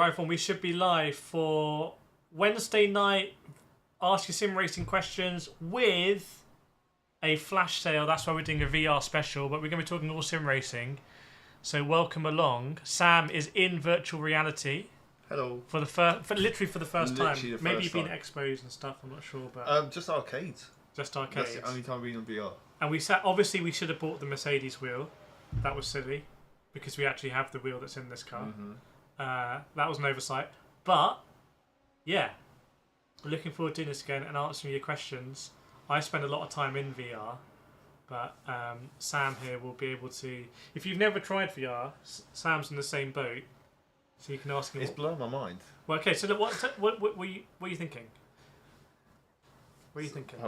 Right, we should be live for Wednesday night. Ask your sim racing questions with a flash sale. That's why we're doing a VR special, but we're going to be talking all sim racing. So welcome along. Sam is in virtual reality. Hello. Literally for the first time. Maybe you've been time. at expos and stuff. I'm not sure, but just arcades. Just arcades. That's the only time I've been on VR. And we sat. Obviously, we should have bought the Mercedes wheel. That was silly, because we actually have the wheel that's in this car. Mm-hmm. That was an oversight. But yeah, we're looking forward to doing this again and answering your questions. I spend a lot of time in VR, but Sam here will be able to. If you've never tried VR, Sam's in the same boat, so you can ask him. It's blown my mind. Well, okay. So what are you thinking? What are you thinking?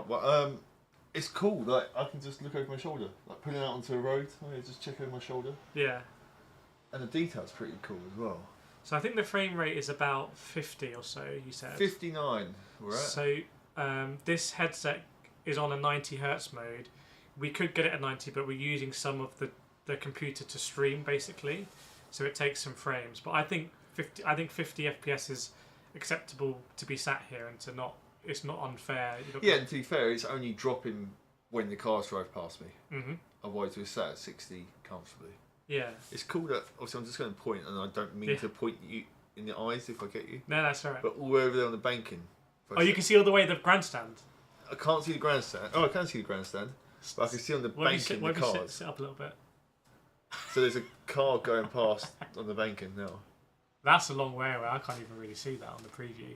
It's cool. Like I can just look over my shoulder, like pulling out onto a road. Just check over my shoulder. Yeah. And the detail's pretty cool as well. So I think the frame rate is about 50 or so. You said 59. We're at. So this headset is on a 90 hertz mode. We could get it at 90, but we're using some of the computer to stream basically, so it takes some frames. But I think 50 FPS is acceptable to be sat here and to not. It's not unfair. Yeah, and to be fair, it's only dropping when the cars drive past me. Mm-hmm. Otherwise, we're sat at 60 comfortably. Yeah. It's cool that obviously I'm just going to point, and I don't mean to point you in the eyes if I get you. No, that's all right. But all the way over there on the banking. You can see all the way the grandstand. I can't see the grandstand. Oh, I can see the grandstand, but I can see on the banking the cars. Sit up a little bit. So there's a car going past on the banking now. That's a long way away. I can't even really see that on the preview.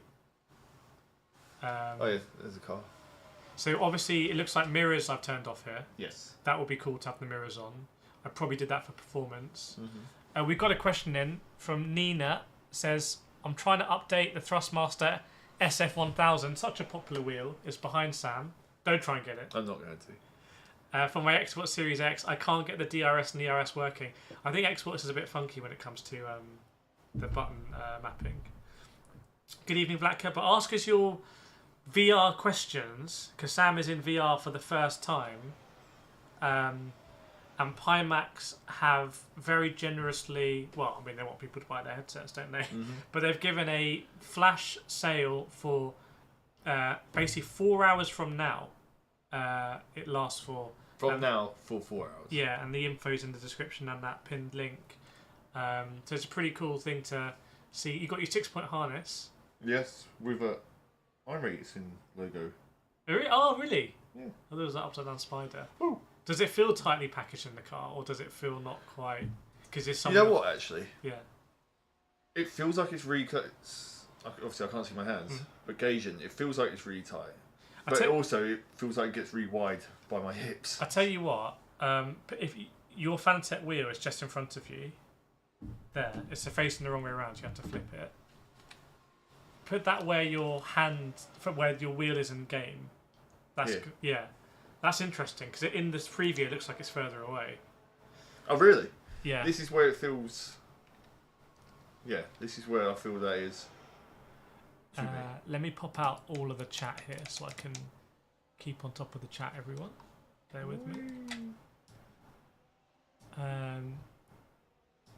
Oh yeah, there's a car. So obviously it looks like mirrors I've turned off here. Yes. That would be cool to have the mirrors on. I probably did that for performance. Mm-hmm. We've got a question in from Nina. Says, I'm trying to update the Thrustmaster SF1000. Such a popular wheel. It's behind Sam. Don't try and get it. I'm not going to. For my Xbox Series X, I can't get the DRS and ERS working. I think Xbox is a bit funky when it comes to the button mapping. Good evening, Black Cap. But ask us your VR questions, because Sam is in VR for the first time. And Pimax have very generously, well, I mean, they want people to buy their headsets, don't they? Mm-hmm. But they've given a flash sale for basically 4 hours from now. It lasts for... From now for 4 hours. Yeah, and the info's in the description and that pinned link. So it's a pretty cool thing to see. You got your 6-point harness. Yes, with a iRacing logo. Oh, really? Yeah. Oh, there was that upside down spider. Ooh. Does it feel tightly packaged in the car, or does it feel not quite? Because it's You know what, actually? Yeah. It feels like it's really obviously I can't see my hands, but gauging, it feels like it's really tight. But it feels like it gets really wide by my hips. I tell you what, if your Fanatec wheel is just in front of you, there, it's facing the wrong way around, so you have to flip it. Put that where your wheel is in game. Yeah. That's interesting, because in this preview it looks like it's further away. Oh, really? Yeah. This is where it feels... Yeah, this is where I feel that is. Let me pop out all of the chat here so I can keep on top of the chat, everyone. Bear with me.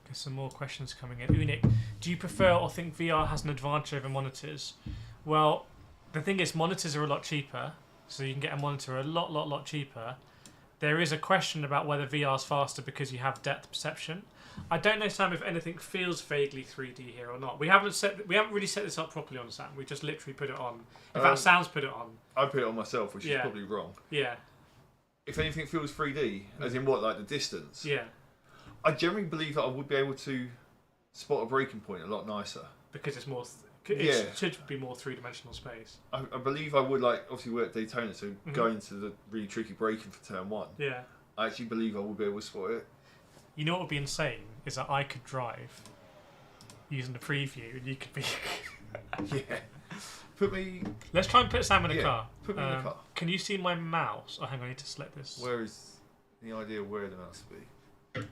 Get some more questions coming in. Unik, do you prefer or think VR has an advantage over monitors? Well, the thing is, monitors are a lot cheaper. So you can get a monitor a lot cheaper. There is a question about whether VR is faster because you have depth perception. I don't know, Sam, if anything feels vaguely 3D here or not. We haven't really set this up properly on Sam. We just literally put it on. In fact, Sam's put it on. I put it on myself, which is probably wrong. Yeah. If anything feels 3D, as in what, like the distance? Yeah. I generally believe that I would be able to spot a braking point a lot nicer. Because it's more... It should be more three-dimensional space. I believe I would, like, obviously we're at Daytona, so going into the really tricky braking for turn 1. Yeah. I actually believe I would be able to spot it. You know what would be insane is that I could drive using the preview, and you could be. Yeah. Let's try and put Sam in a car. Put me in the car. Can you see my mouse? Oh, hang on, I need to select this. Where is the idea where the mouse would be?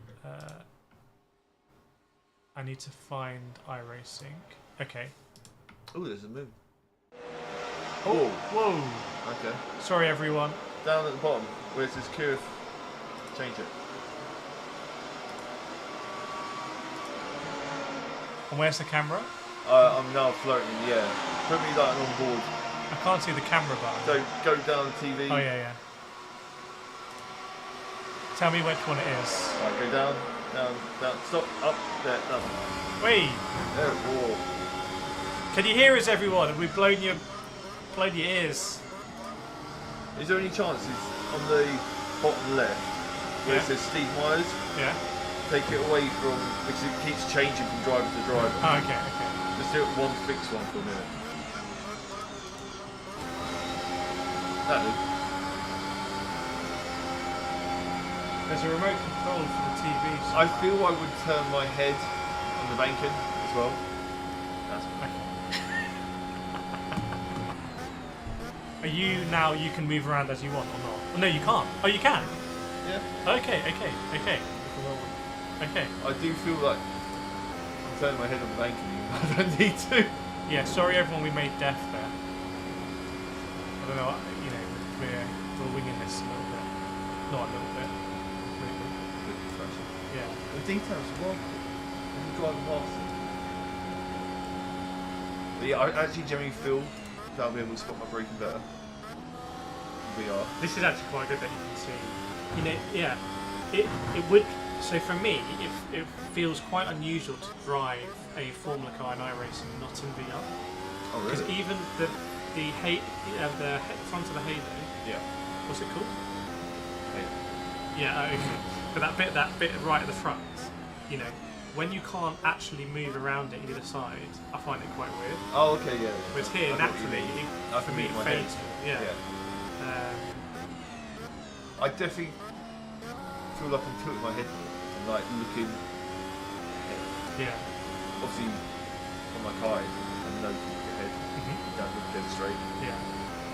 I need to find iRacing. Okay. Oh, there's a moon. Oh, whoa. Okay. Sorry, everyone. Down at the bottom, where's this curve? Change it. And where's the camera? I'm now floating. Yeah. Put me like on board. I can't see the camera button. So go down TV. Oh yeah. Tell me which one it is. Right, go down, stop, up, there, down. Wait. There, whoa. Can you hear us, everyone? Have we blown your ears? Is there any chances on the bottom left where it says Steve Myers? Yeah. Take it away from, because it keeps changing from driver to driver. Oh, okay. Just do it one fixed one for a minute. That'll There's a remote control for the TV. So I feel I would turn my head on the banking as well. That's Are you now? You can move around as you want or not? Oh, no, you can't. Oh, you can. Yeah. Okay. I do feel like I'm turning my head on the banking. I don't need to. Yeah. Sorry, everyone. We made deaf there. I don't know. You know, we're winging this a little bit. Not a little bit. Yeah. The details are well cool. When you drive past them. But yeah, I actually generally feel that I'll be able to spot my braking better. VR. This is actually quite good that you can see. You know, yeah. It would. So for me, it feels quite unusual to drive a Formula car in iRacing not in VR. Oh Because really? even the front of the Halo. Yeah. What's it called? Hey. Yeah. Okay. But that bit right at the front, you know, when you can't actually move around it either side, I find it quite weird. Oh okay, yeah. Whereas here, naturally, for me, it fades. Yeah. I definitely feel like I'm tilting my head and like looking ahead. Yeah. Obviously, on my car, I know to look ahead. Don't look dead straight. Yeah.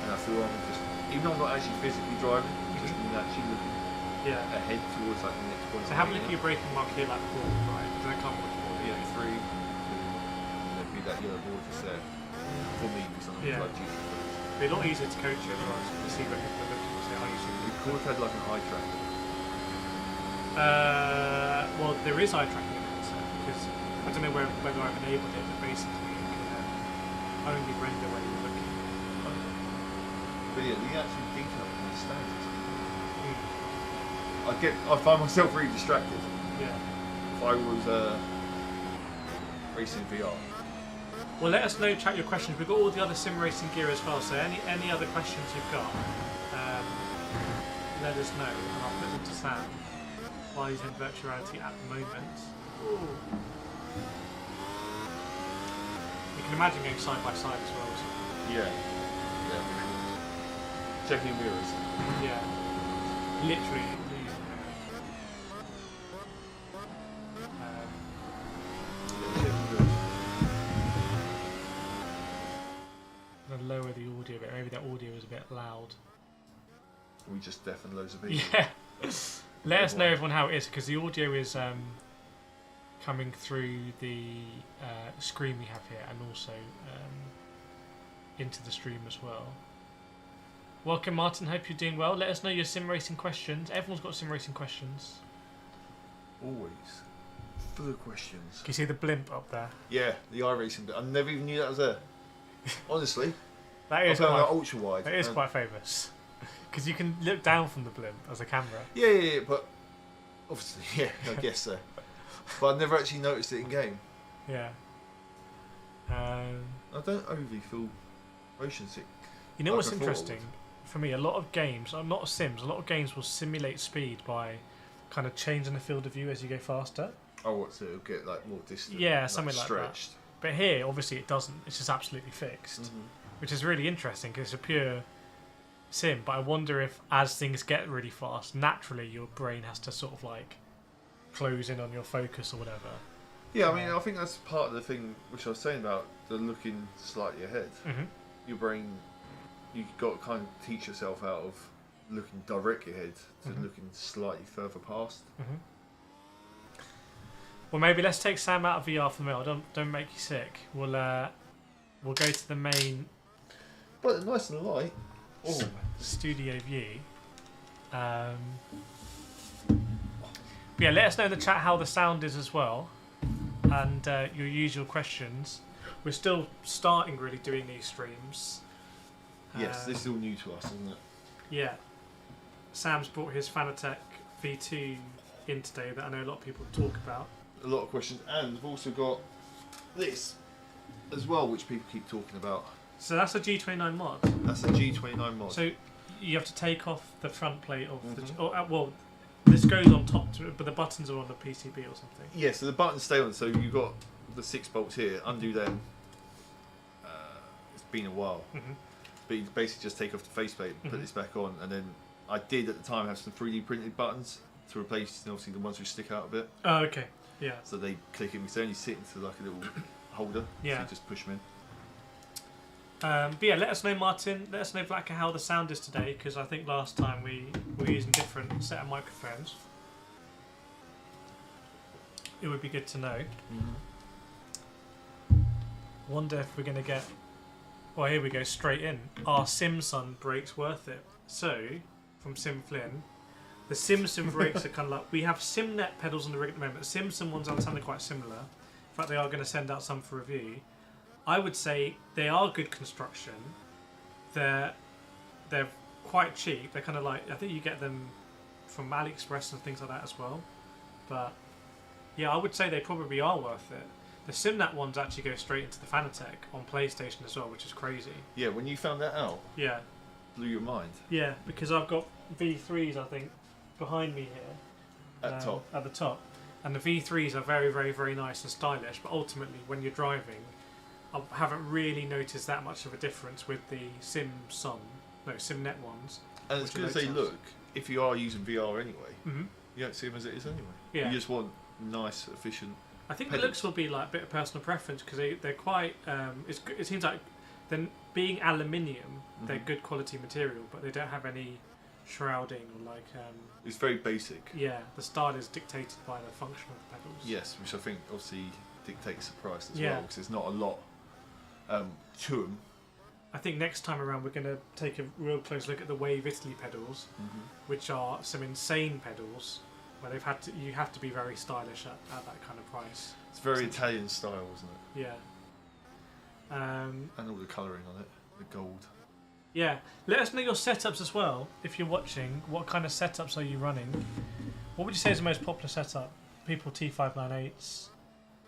And I feel I'm just, even though I'm not actually physically driving, just actually looking ahead towards like the next point. So have a look at your braking mark here, like the board, right? Because I can't watch board. Yeah, 3, 2, there'd be that yellow board just there. For me, because I'm like Jesus. It'd be a lot easier to coach it as well, so you see where people are looking and say, oh, you should We could have had like an eye tracker. well, there is eye tracking in it, so, because I don't know whether I've enabled it, but basically you can only render when you're looking. But yeah, the actual detail on the stands. I find myself really distracted. Yeah. If I was racing VR. Well, let us know, chat your questions. We've got all the other sim racing gear as well, so any other questions you've got, let us know, and I'll put them to Sam while he's in virtual reality at the moment. Ooh. You can imagine going side by side as well. Yeah. Yeah. Checking mirrors. Yeah. Literally. Lower the audio a bit. Maybe that audio is a bit loud. We just deafen loads of people. Yeah. Let us know, everyone, how it is, because the audio is coming through the screen we have here, and also into the stream as well. Welcome, Martin. Hope you're doing well. Let us know your sim racing questions. Everyone's got sim racing questions. Always. Full of questions. Can you see the blimp up there? Yeah, the iRacing bit. I never even knew that was there. Honestly. That is quite, ultra wide. That is quite famous. Because you can look down from the blimp as a camera. Yeah, but obviously, yeah, I guess so. But I never actually noticed it in game. Yeah. I don't overly feel motion sick. You know what's interesting? For me, a lot of games, not Sims, a lot of games will simulate speed by kind of changing the field of view as you go faster. Oh, what, so it'll get like more distant? Yeah, something like stretched. That. But here, obviously, it doesn't. It's just absolutely fixed, which is really interesting because it's a pure sim. But I wonder if, as things get really fast, naturally your brain has to sort of like close in on your focus or whatever. Yeah, I mean, I think that's part of the thing which I was saying about the looking slightly ahead. Your brain, you've got to kind of teach yourself out of looking directly ahead to looking slightly further past. Well, maybe let's take Sam out of VR for the moment. Don't make you sick. We'll go to the main. But nice and light. Studio view. But yeah, let us know in the chat how the sound is as well, and your usual questions. we're still starting really doing these streams. Yes, this is all new to us, isn't it? Yeah. Sam's brought his Fanatec V2 in today that I know a lot of people talk about. A lot of questions, and we've also got this as well, which people keep talking about. So that's a G29 mod. That's a G29 mod. So you have to take off the front plate of well, this goes on top to it, but the buttons are on the PCB or something. Yeah, so the buttons stay on. So you've got the 6 bolts here. Undo them. It's been a while, but you basically just take off the faceplate and put this back on, and then I did at the time have some 3D printed buttons to replace, obviously, the ones which stick out a bit. Oh, okay. Yeah. So they click in because they only sit into like a little holder. Yeah. So you just push them in. But yeah, let us know, Martin. Let us know, Vlacker, how the sound is today, because I think last time we were using a different set of microphones. It would be good to know. Wonder if we're going to get... Well, here we go, straight in. Are Simson brakes worth it? So, from Sim Flynn, the Simson brakes are kind of like... We have Simnet pedals on the rig at the moment. The Simson ones are sounding quite similar. In fact, they are going to send out some for review. I would say they are good construction. They're quite cheap. They're kind of like, I think you get them from AliExpress and things like that as well. But yeah, I would say they probably are worth it. The Simnat ones actually go straight into the Fanatec on PlayStation as well, which is crazy. Yeah, when you found that out, yeah, blew your mind. Yeah, because I've got V3s, I think, behind me here. At the top. And the V3s are very, very, very nice and stylish, but ultimately when you're driving, I haven't really noticed that much of a difference with the Simnet ones. And it's because they look, if you are using VR anyway, you don't see them as it is anyway. Yeah. You just want nice, efficient. I think the looks will be like a bit of personal preference because they're quite. It seems like then being aluminium, they're good quality material, but they don't have any shrouding or like. It's very basic. Yeah, the style is dictated by the function of the pedals. Yes, which I think obviously dictates the price as well because there's not a lot to them. I think next time around we're going to take a real close look at the Wave Italy pedals, which are some insane pedals where you have to be very stylish at that kind of price. It's very Italian style, isn't it? Yeah. And all the colouring on it, the gold. Yeah. Let us know your setups as well if you're watching. What kind of setups are you running? What would you say is the most popular setup? People T598s.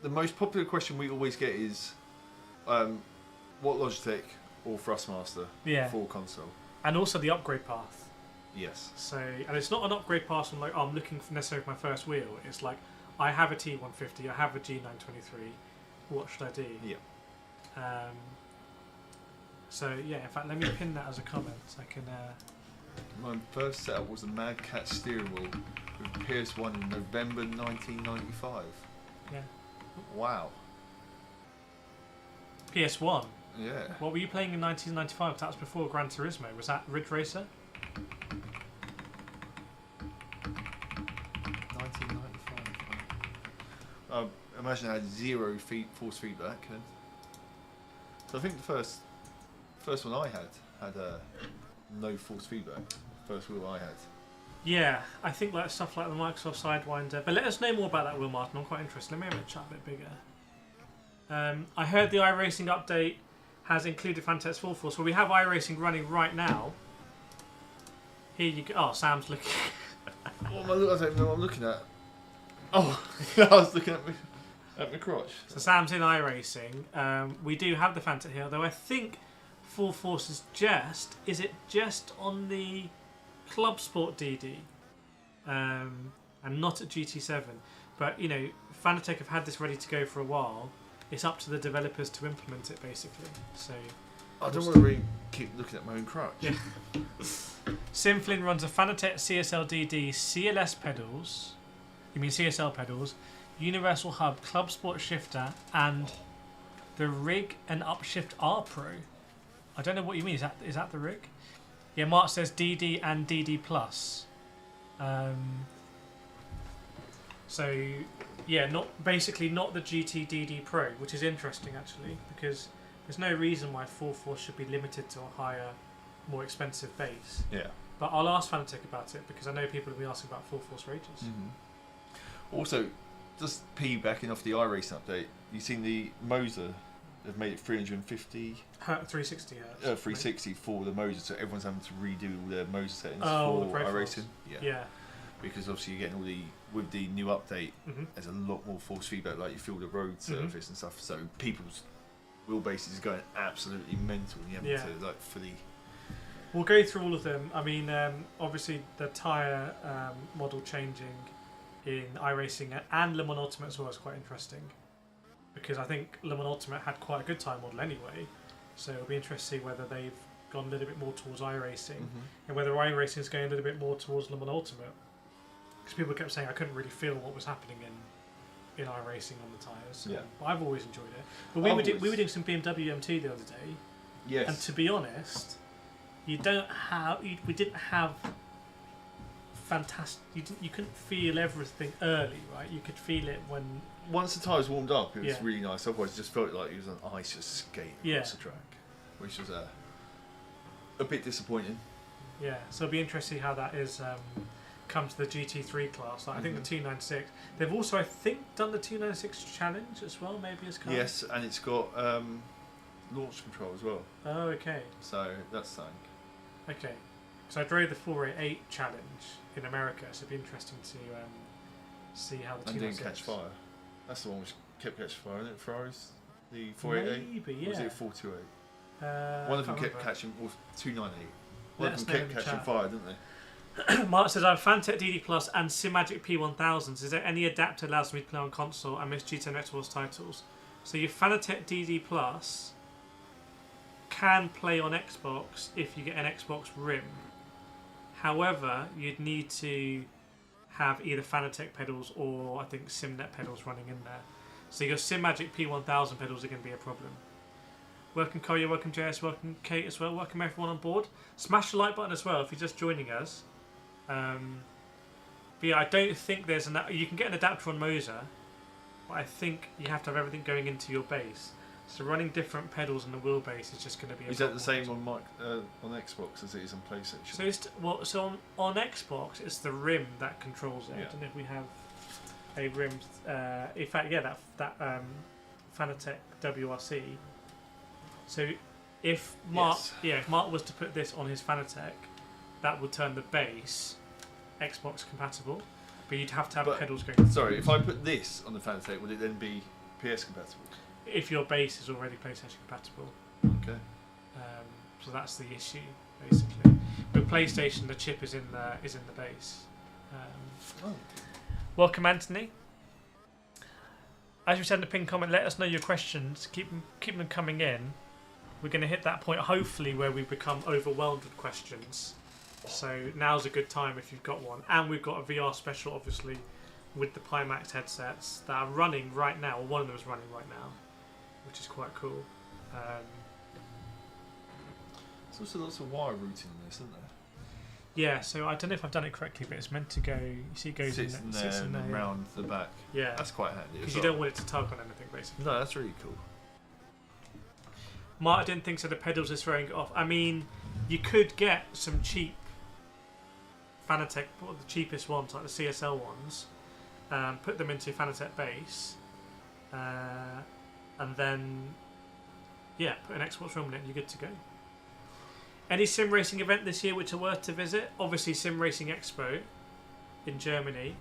The most popular question we always get is, what Logitech or Thrustmaster for console? And also the upgrade path. Yes. So, and it's not an upgrade path from like, oh, I'm looking for necessarily for my first wheel. It's like, I have a T150, I have a G923. What should I do? Yeah. So yeah, in fact, let me pin that as a comment. I can. My first setup was a Mad Cat steering wheel with PS1 in November 1995. Yeah. Wow. PS1. Yeah. What were you playing in 1995? That was before Gran Turismo. Was that Ridge Racer? 1995. I imagine I had 0 force feedback then. So I think the first one I had no force feedback. First wheel I had. Yeah, I think like stuff like the Microsoft Sidewinder. But let us know more about that wheel, Martin. I'm quite interested. Let me have a chat a bit bigger. I heard the iRacing update has included Fanatec Full Force. Well, we have iRacing running right now. Here you go. Oh, Sam's looking. What am I looking at? I don't know what I'm looking at. Oh, I was looking at my crotch. So Sam's in iRacing. We do have the Fanatec here, though I think Full Force is just on the Club Sport DD, and not at GT7. But you know, Fanatec have had this ready to go for a while. It's up to the developers to implement it, basically. So I don't want to really keep looking at my own crotch. Yeah. Simflin runs a Fanatec CSL DD CLS pedals. You mean CSL pedals? Universal Hub, Club Sport Shifter, and the Rig and Upshift R Pro. I don't know what you mean. Is that the rig? Yeah, Mark says DD and DD Plus. So yeah, not the GT DD Pro, which is interesting actually, because there's no reason why Full Force should be limited to a higher, more expensive base. Yeah. But I'll ask Fanatec about it because I know people have been asking about Full Force for ages. Also, just piggybacking off the iRacing update, you've seen the Moser they've made it 350 360 hertz. 360 for the motors, so everyone's having to redo all their motor settings for for iRacing. Yeah. Because obviously you're getting with the new update, there's a lot more force feedback, like you feel the road surface and stuff. So people's wheelbases is going absolutely mental. You have to fully. We'll go through all of them. I mean, obviously the tyre model changing in iRacing and Le Mans Ultimate as well is quite interesting, because I think Le Mans Ultimate had quite a good tyre model anyway. So it'll be interesting to see whether they've gone a little bit more towards iRacing and whether iRacing is going a little bit more towards Le Mans Ultimate. Because people kept saying I couldn't really feel what was happening in iRacing on the tyres. But I've always enjoyed it. But we were doing some BMW MT the other day. Yes. And to be honest, we didn't have fantastic. You couldn't feel everything early, right? You could feel it when once the tyres warmed up, it was really nice. Otherwise, it just felt like it was on ice just skating across the track, which was a bit disappointing. Yeah, so it'll be interesting how that is. Come to the GT3 class. I think the 296. They've also, I think, done the 296 challenge as well. Maybe as kind. Yes, and it's got launch control as well. Oh, okay. So that's something. Okay, so I drove the 488 challenge in America, so it'd be interesting to see how the 296. And didn't catch fire. That's the one which kept catching fire, isn't it? Ferraris, the 488. Maybe, yeah. Or was it 428? One of them kept catching, or 298. One of them kept catching fire, didn't they? Mark says, I have Fanatec DD Plus and SimMagic P1000s. Is there any adapter that allows me to play on console and miss GT Next Wars titles? So your Fanatec DD Plus can play on Xbox if you get an Xbox Rim. However, you'd need to have either Fanatec pedals or I think SimNet pedals running in there. So your SimMagic P1000 pedals are going to be a problem. Welcome Koya, welcome JS, welcome Kate as well, welcome everyone on board. Smash the like button as well if you're just joining us. But yeah, I don't think there's you can get an adapter on Moser, but I think you have to have everything going into your base. So running different pedals on the wheelbase is just going to be. Is that the same on Xbox as it is on PlayStation? So on Xbox it's the rim that controls it. Yeah. I don't know if we have a rim. In fact, yeah, that Fanatec WRC. So if Mark was to put this on his Fanatec, that would turn the base Xbox compatible, but you'd have to have pedals going. Sorry, if I put this on the Fanatec, would it then be PS compatible? If your base is already PlayStation compatible. Okay. So that's the issue, basically. With PlayStation, the chip is in the base. Welcome, Anthony. As we said in the pinned comment, let us know your questions. Keep them coming in. We're going to hit that point, hopefully, where we become overwhelmed with questions. So now's a good time if you've got one. And we've got a VR special, obviously, with the Pimax headsets that are running right now. Or one of them is running right now, which is quite cool. There's also lots of wire routing in this, isn't there? Yeah, so I don't know if I've done it correctly, but it's meant to go. You see, it goes sits in there, round the back. Yeah, that's quite handy. Because you don't want it to tug on anything, basically. No, that's really cool. Mark, I didn't think so. The pedals is throwing it off. I mean, you could get some cheap Fanatec, the cheapest ones, like the CSL ones, put them into Fanatec base, and then put an Xbox Rim in it, and you're good to go. Any sim racing event this year which are worth to visit? Obviously, Sim Racing Expo in Germany.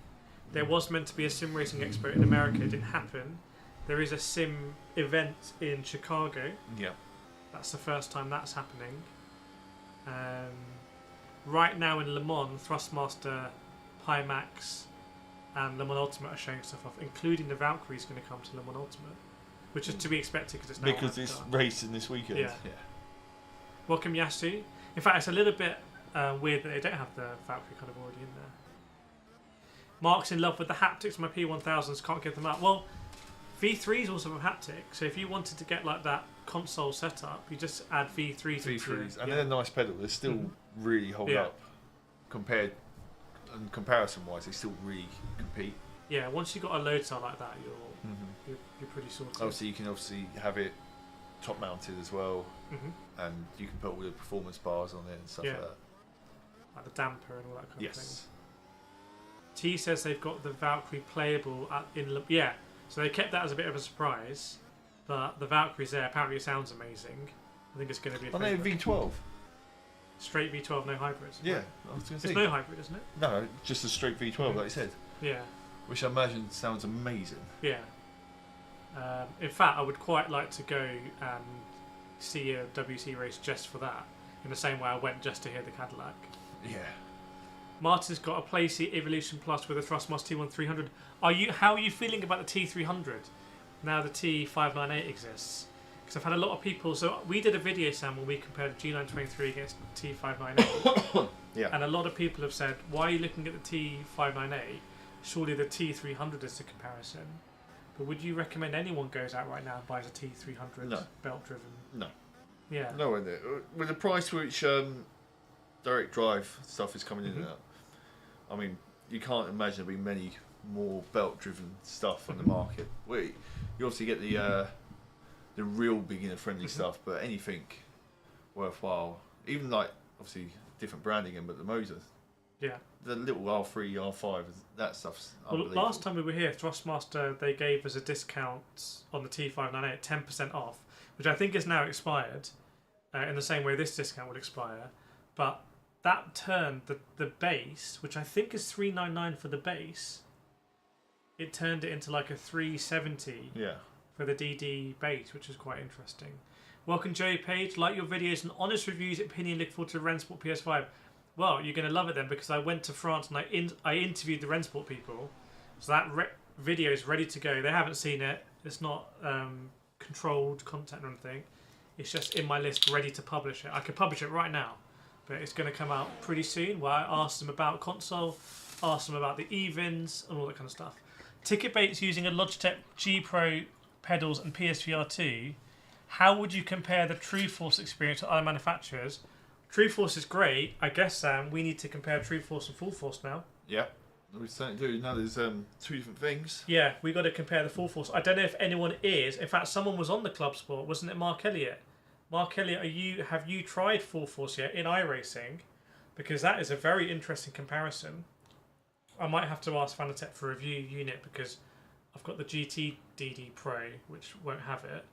There was meant to be a Sim Racing Expo in America. It didn't happen. There is a sim event in Chicago. Yeah. That's the first time that's happening. Right now in Le Mans, Thrustmaster, Pimax, and Le Mans Ultimate are showing stuff off, including the Valkyrie is going to come to Le Mans Ultimate, which is to be expected because it's racing this weekend. Yeah. Welcome Yasu. In fact, it's a little bit weird that they don't have the Valkyrie kind of already in there. Mark's in love with the haptics. My P1000s can't give them up. Well, V3s also have haptic, so if you wanted to get like that console setup, you just add V3s. And they're a nice pedal. They still really hold up comparison-wise. They still really compete. Yeah, once you've got a load cell like that, you're pretty sorted. Obviously, you can have it top-mounted as well, and you can put all the performance bars on it and stuff like that. Like the damper and all that kind of thing. T says they've got the Valkyrie playable so they kept that as a bit of a surprise. But the Valkyrie's there. Apparently, it sounds amazing. I think it's going to be a Aren't they a favourite. V12? Straight V12, no hybrids. Yeah, Right? I was going to It's say. no hybrid, isn't it? No, just a straight V12, like you said. Yeah. Which I imagine sounds amazing. Yeah. In fact, I would quite like to go and see a WC race just for that. In the same way I went just to hear the Cadillac. Yeah. Martin's got a Playseat Evolution Plus with a Thrustmaster T1300. How are you feeling about the T300 now the T598 exists? Because I've had a lot of people. So we did a video, Sam, where we compared the G923 against the T598. Yeah. And a lot of people have said, why are you looking at the T598? Surely the T300 is the comparison. But would you recommend anyone goes out right now and buys a T300 No. belt driven? No. Yeah. No, in there. With the price which direct drive stuff is coming in and out, I mean, you can't imagine there'll be many more belt driven stuff on the market. You obviously get the real beginner friendly stuff, but anything worthwhile, even like obviously different branding, but the motor. Yeah. The little R3, R5, that stuff's Well, unbelievable. last time we were here, Thrustmaster, they gave us a discount on the T598, 10% off, which I think is now expired, in the same way this discount would expire. But that turned the base, which I think is $399 for the base, it turned it into like a $370 Yeah. for the DD base, which is quite interesting. Welcome, Joey Page. Like your videos and honest reviews, opinion. Look forward to Rennsport PS5. Well, you're going to love it then, because I went to France and I interviewed the Rennsport people. So that video is ready to go. They haven't seen it. It's not controlled content or anything. It's just in my list, ready to publish it. I could publish it right now, but it's going to come out pretty soon, where I asked them about console, asked them about the Evins and all that kind of stuff. Ticket Bait's using a Logitech G Pro pedals and PSVR 2. How would you compare the True Force experience to other manufacturers? True Force is great. I guess, Sam, we need to compare True Force and Full Force now. Yeah. We certainly do. Now there's two different things. Yeah, we got to compare the Full Force. I don't know if anyone is. In fact, someone was on the Club Sport, wasn't it? Mark Elliott. Mark Elliott, have you tried Full Force yet in iRacing? Because that is a very interesting comparison. I might have to ask Fanatec for a review unit, because I've got the GT DD Pro, which won't have it.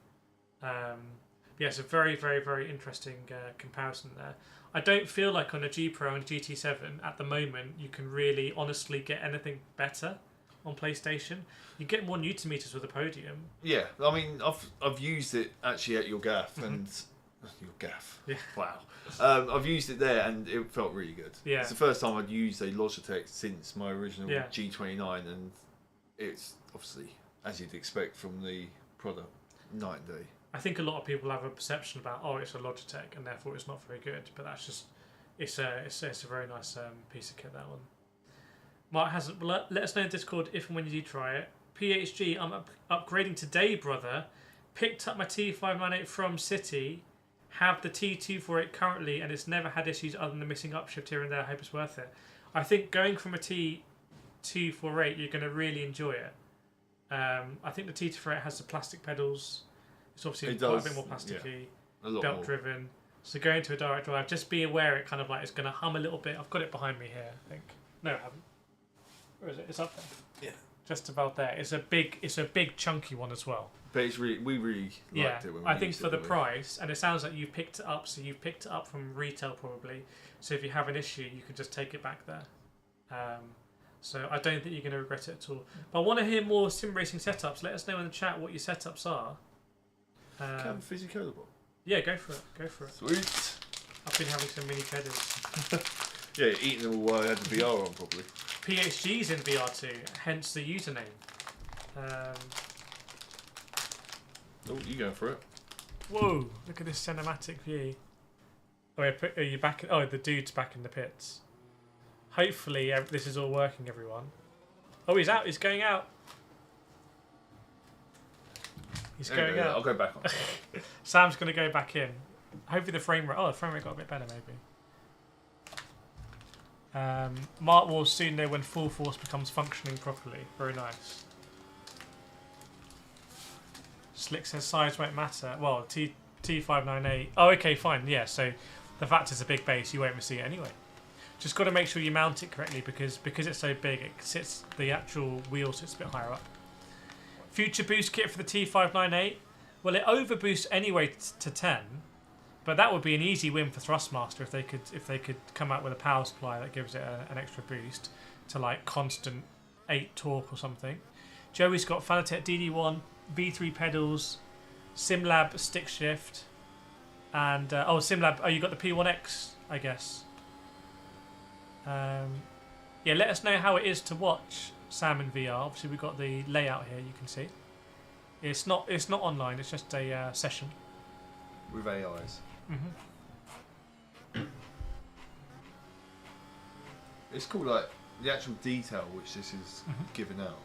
Yeah, it's a very, very, very interesting comparison there. I don't feel like on a G Pro and GT7 at the moment you can really honestly get anything better on PlayStation. You get more Newton meters with a podium. Yeah, I mean, I've used it actually at your gaff and your gaff. Yeah. Wow. I've used it there and it felt really good. Yeah. It's the first time I'd used a Logitech since my original Yeah. G29, and it's obviously, as you'd expect from the product, night and day. I think a lot of people have a perception about, oh, it's a Logitech and therefore it's not very good, but that's just it's a very nice piece of kit, that one. Mark hasn't. Let us know in Discord if and when you do try it. PHG, I'm upgrading today, brother. Picked up my T598 from City. Have the T248 currently, and it's never had issues other than the missing upshift here and there. I hope it's worth it. I think going from a T248, you're going to really enjoy it. I think the T248 has the plastic pedals. It's obviously quite a bit more plasticky, belt driven. So going to a direct drive, just be aware it kind of like it's going to hum a little bit. I've got it behind me here, I think. No, I haven't. Where is it? It's up there. Yeah. Just about there. It's a big chunky one as well. But it's we really liked it when we I think used for it, the didn't we? price, and it sounds like you've picked it up, so you've picked it up from retail probably. So if you have an issue, you can just take it back there. So I don't think you're going to regret it at all. But I want to hear more sim racing setups. Let us know in the chat what your setups are. Can I have a fizzy cola bottle? Yeah, go for it. Go for it. Sweet. I've been having some mini cheddars. Yeah, eating them while I had the VR on, probably. PHG's in VR too, hence the username. Oh, you going for it? Whoa! Look at this cinematic view. Oh, are you back? Oh, the dude's back in the pits. Hopefully, this is all working, everyone. Oh, he's out. He's going out. He's going out. I'll go back on. Sam's going to go back in. Hopefully the frame rate... Oh, the frame rate got a bit better, maybe. Mark will soon know when Full Force becomes functioning properly. Very nice. Slick says size won't matter. Well, T598... Oh, okay, fine. Yeah, so the fact it's a big base, you won't ever see it anyway. Just got to make sure you mount it correctly, because it's so big, the actual wheel sits a bit higher up. Future boost kit for the T598. Well, it overboosts anyway to 10, but that would be an easy win for Thrustmaster if they could come out with a power supply that gives it an extra boost to like constant 8 torque or something. Joey's got Fanatec DD1, V3 pedals, SimLab stick shift, and SimLab. Oh, you got the P1X, I guess. Yeah, let us know how it is to watch Sam in VR. Obviously, we've got the layout here. You can see. It's not online. It's just a session with AIs. It's cool, like the actual detail which this is given out.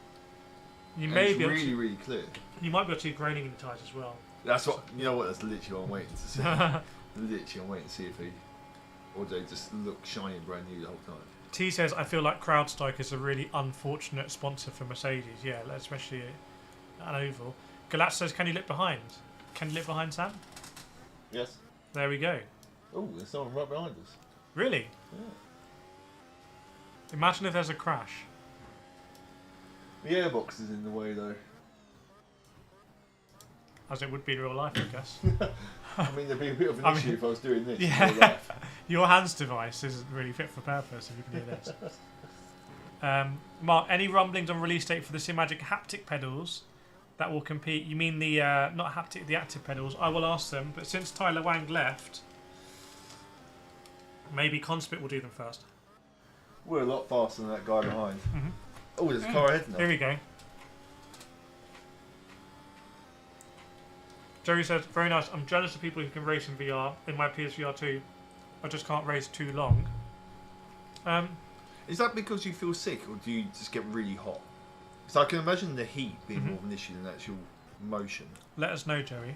You may it's be really clear. You might be able to do graining in the tyres as well. That's what you know. What that's literally what I'm waiting to see. Literally, I'm waiting to see if or they just look shiny and brand new the whole time. T says, I feel like CrowdStrike is a really unfortunate sponsor for Mercedes. Yeah, especially an oval. Galat says, can you look behind? Can you look behind Sam? Yes. There we go. Oh, there's someone right behind us. Really? Yeah. Imagine if there's a crash. The airbox is in the way though. As it would be in real life, I guess. I mean, there'd be a bit of an issue if I was doing this. Yeah. Your hands device isn't really fit for purpose if you can do this. Mark, any rumblings on release date for the Simagic haptic pedals that will compete? You mean the not haptic, the active pedals? I will ask them, but since Tyler Wang left, maybe Conspit will do them first. We're a lot faster than that guy behind. Oh, there's a car ahead now. Here we go. Joey says, very nice. I'm jealous of people who can race in VR. In my PSVR 2, I just can't race too long. Is that because you feel sick, or do you just get really hot? So I can imagine the heat being more of an issue than actual motion. Let us know, Joey.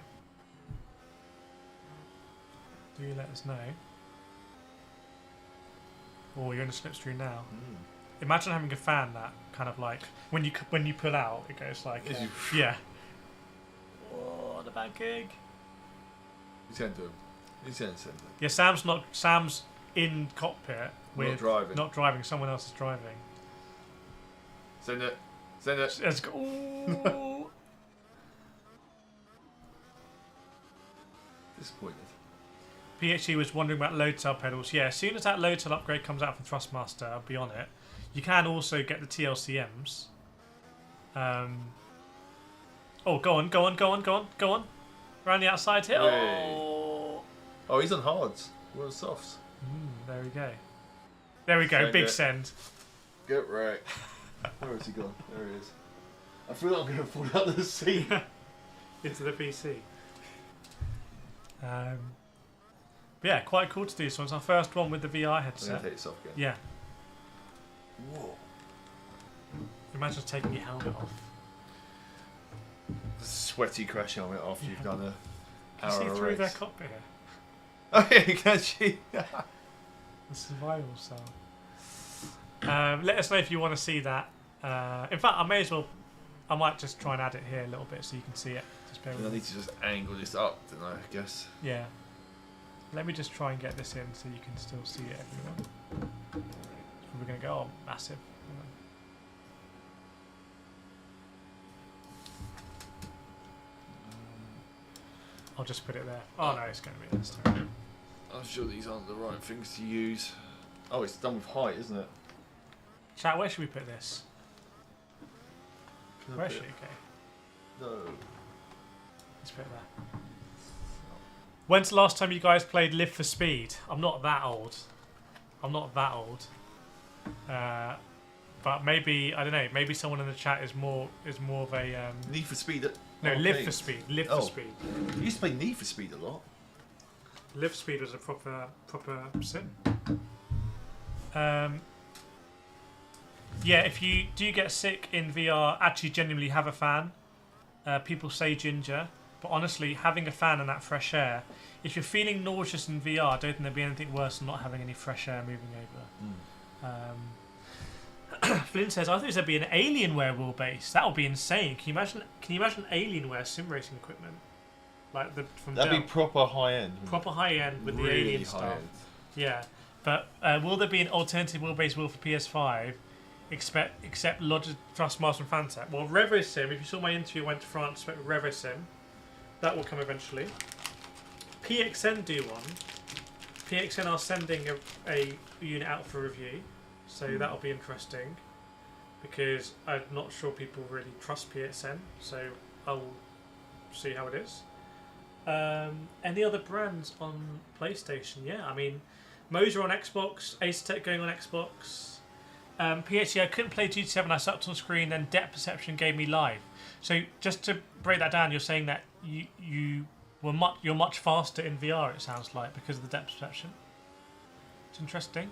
Do you let us know? Oh, you're in a slipstream now. Imagine having a fan that kind of like when you pull out, it goes like yeah. Oh, the bad gig. He's going to. He's going to send it. Yeah, Sam's in cockpit with not driving. Someone else is driving. Send it. Send it. Let's go. Ooh. Disappointed. PHE was wondering about load cell pedals. Yeah, as soon as that load cell upgrade comes out from Thrustmaster, I'll be on it. You can also get the TLCMs. Oh, go on. Around the outside here. Oh, he's on hards. We're on softs. There we go. There we go. Send Big it. send. Get wrecked. Where has he gone? There he is. I feel like I'm going to fall out of the seat. Into the PC. But yeah, quite cool to do. So it's our first one with the VR headset. I'm going to take this off again. Yeah. Whoa. Imagine taking your helmet off. Sweaty crash helmet after you've done a Can you see through their cockpit here? Oh yeah, you can see. The survival cell. Let us know if you want to see that. In fact, I might just try and add it here a little bit so you can see it. Just bear with I me. need to just angle this up, don't I guess. Yeah. Let me just try and get this in so you can still see it, everyone. We're going to go, massive. I'll just put it there. Oh no, it's going to be this time. I'm sure these aren't the right things to use. Oh, it's done with height, isn't it? Chat, where should we put this? Where should it go? No. Let's put it there. When's the last time you guys played Live for Speed? I'm not that old. But maybe, I don't know, maybe someone in the chat is more of a... Need for Speed? No, Live for Speed. Live for Speed. You used to play Need for Speed a lot. Live for Speed was a proper sim. Yeah, if you do get sick in VR, actually genuinely have a fan. People say ginger, but honestly, having a fan and that fresh air, if you're feeling nauseous in VR, I don't think there'd be anything worse than not having any fresh air moving over. Flynn says, I thought there'd be an Alienware wheelbase. That would be insane. Can you imagine Alienware sim racing equipment? Like from That'd Dell? be proper high end. Proper high end with really the alien stuff. end. Yeah. But will there be an alternative wheelbase wheel for PS5 except Logic Thrustmaster and Fanatec? Well, RevoSim, if you saw my interview, I went to France, met with RevoSim. that will come eventually. PXN do one. PXN are sending a unit out for review, so that'll be interesting, because I'm not sure people really trust PXN, so I'll see how it is. Any other brands on PlayStation? Yeah, I mean, Moser on Xbox, Acertech going on Xbox. PhD, I couldn't play GT7, I sucked on screen, then depth perception gave me live. So just to break that down, you're saying that you're much faster in VR, it sounds like, because of the depth perception. It's interesting.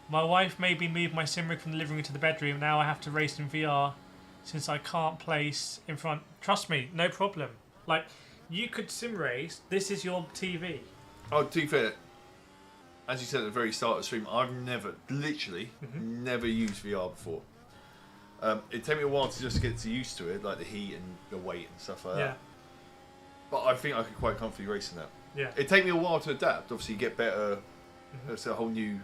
My wife made me move my sim rig from the living room to the bedroom. Now I have to race in VR since I can't place in front. Trust me, no problem. Like, you could sim race. This is your TV. Oh, to be fair, as you said at the very start of the stream, I've literally never used VR before. It'd take me a while to just get used to it, like the heat and the weight and stuff like that. But I think I could quite comfortably race in that. Yeah. It'd take me a while to adapt. Obviously, you get better. It's a whole new.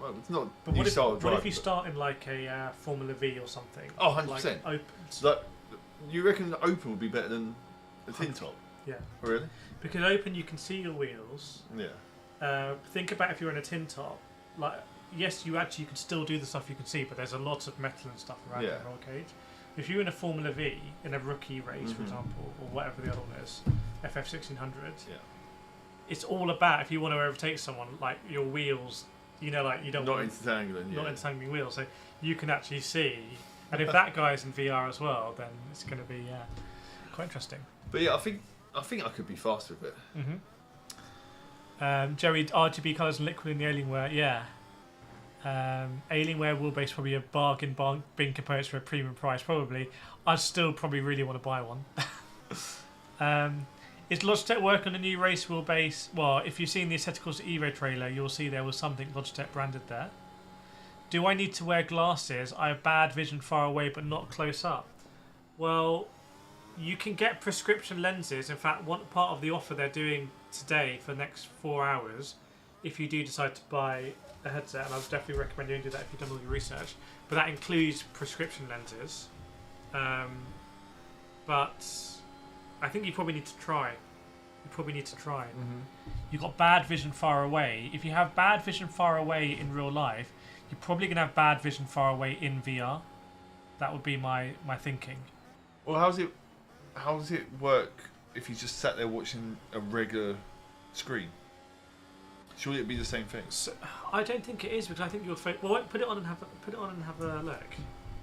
Well, it's not but new style of driving. What if you start in like a Formula V or something? Oh, 100%. Like opens. Like, you reckon the open would be better than the tin top? Yeah. Oh, really? Because open, you can see your wheels. Yeah. Think about if you're in a tin top. Like, yes, you can still do the stuff you can see, but there's a lot of metal and stuff around the roll cage. If you're in a Formula V, in a rookie race, for example, or whatever the other one is, FF1600, it's all about, if you want to overtake someone, like your wheels, you know, like you don't not entangling, not entangling wheels, so you can actually see. And if that guy's in VR as well, then it's going to be quite interesting. But yeah, I think I could be faster with it. Jerry, RGB colours and liquid in the Alienware, yeah. Alienware wheelbase probably a bargain bin components for a premium price, probably. I'd still probably really want to buy one. Is Logitech work on a new race wheelbase? Well, if you've seen the Aestheticals Evo trailer, you'll see there was something Logitech branded there. Do I need to wear glasses? I have bad vision far away but not close up. Well, you can get prescription lenses. In fact, one part of the offer they're doing today for the next 4 hours, if you do decide to buy a headset, and I would definitely recommend you do that if you've done all your research, but that includes prescription lenses. But I think you probably need to try. You've got bad vision far away. If you have bad vision far away in real life, you're probably going to have bad vision far away in VR. That would be my thinking. Well, how does it work if you just sat there watching a regular screen? Surely it'd be the same thing. So, I don't think it is, because I think you'll well, put it on and have a look.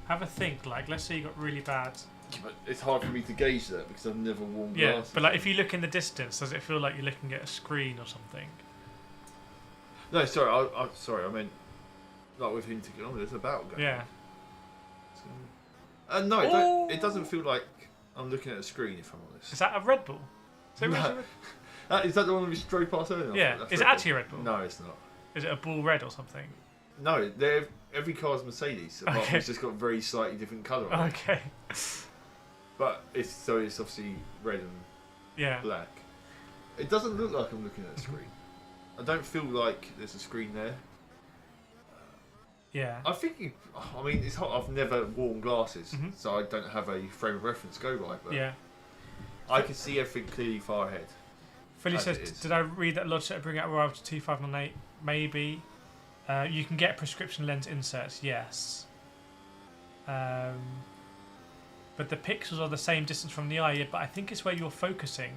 Have a think. Like, let's say you got really bad. But it's hard for me to gauge that because I've never worn glasses. Yeah, but like if you look in the distance, does it feel like you're looking at a screen or something? No, sorry, I meant like with him to get on. There's a battle going. Yeah. No, it doesn't feel like I'm looking at a screen. If I'm honest. Is that a Red Bull? Is that the one we drove past earlier? Yeah. Is it actually a Red Bull? No, it's not. Is it a Bull Red or something? No, every car's Mercedes. Okay. It's just got very slightly different colour on it. Okay. But it's obviously red and black. It doesn't look like I'm looking at a screen. I don't feel like there's a screen there. Yeah. I think, it's hot. I've never worn glasses, so I don't have a frame of reference to go by. But yeah. I can see everything clearly far ahead. Philly says, did I read that Logitech bring out Arrival to 2598? Maybe. You can get prescription lens inserts, yes. But the pixels are the same distance from the eye, yeah, but I think it's where you're focusing.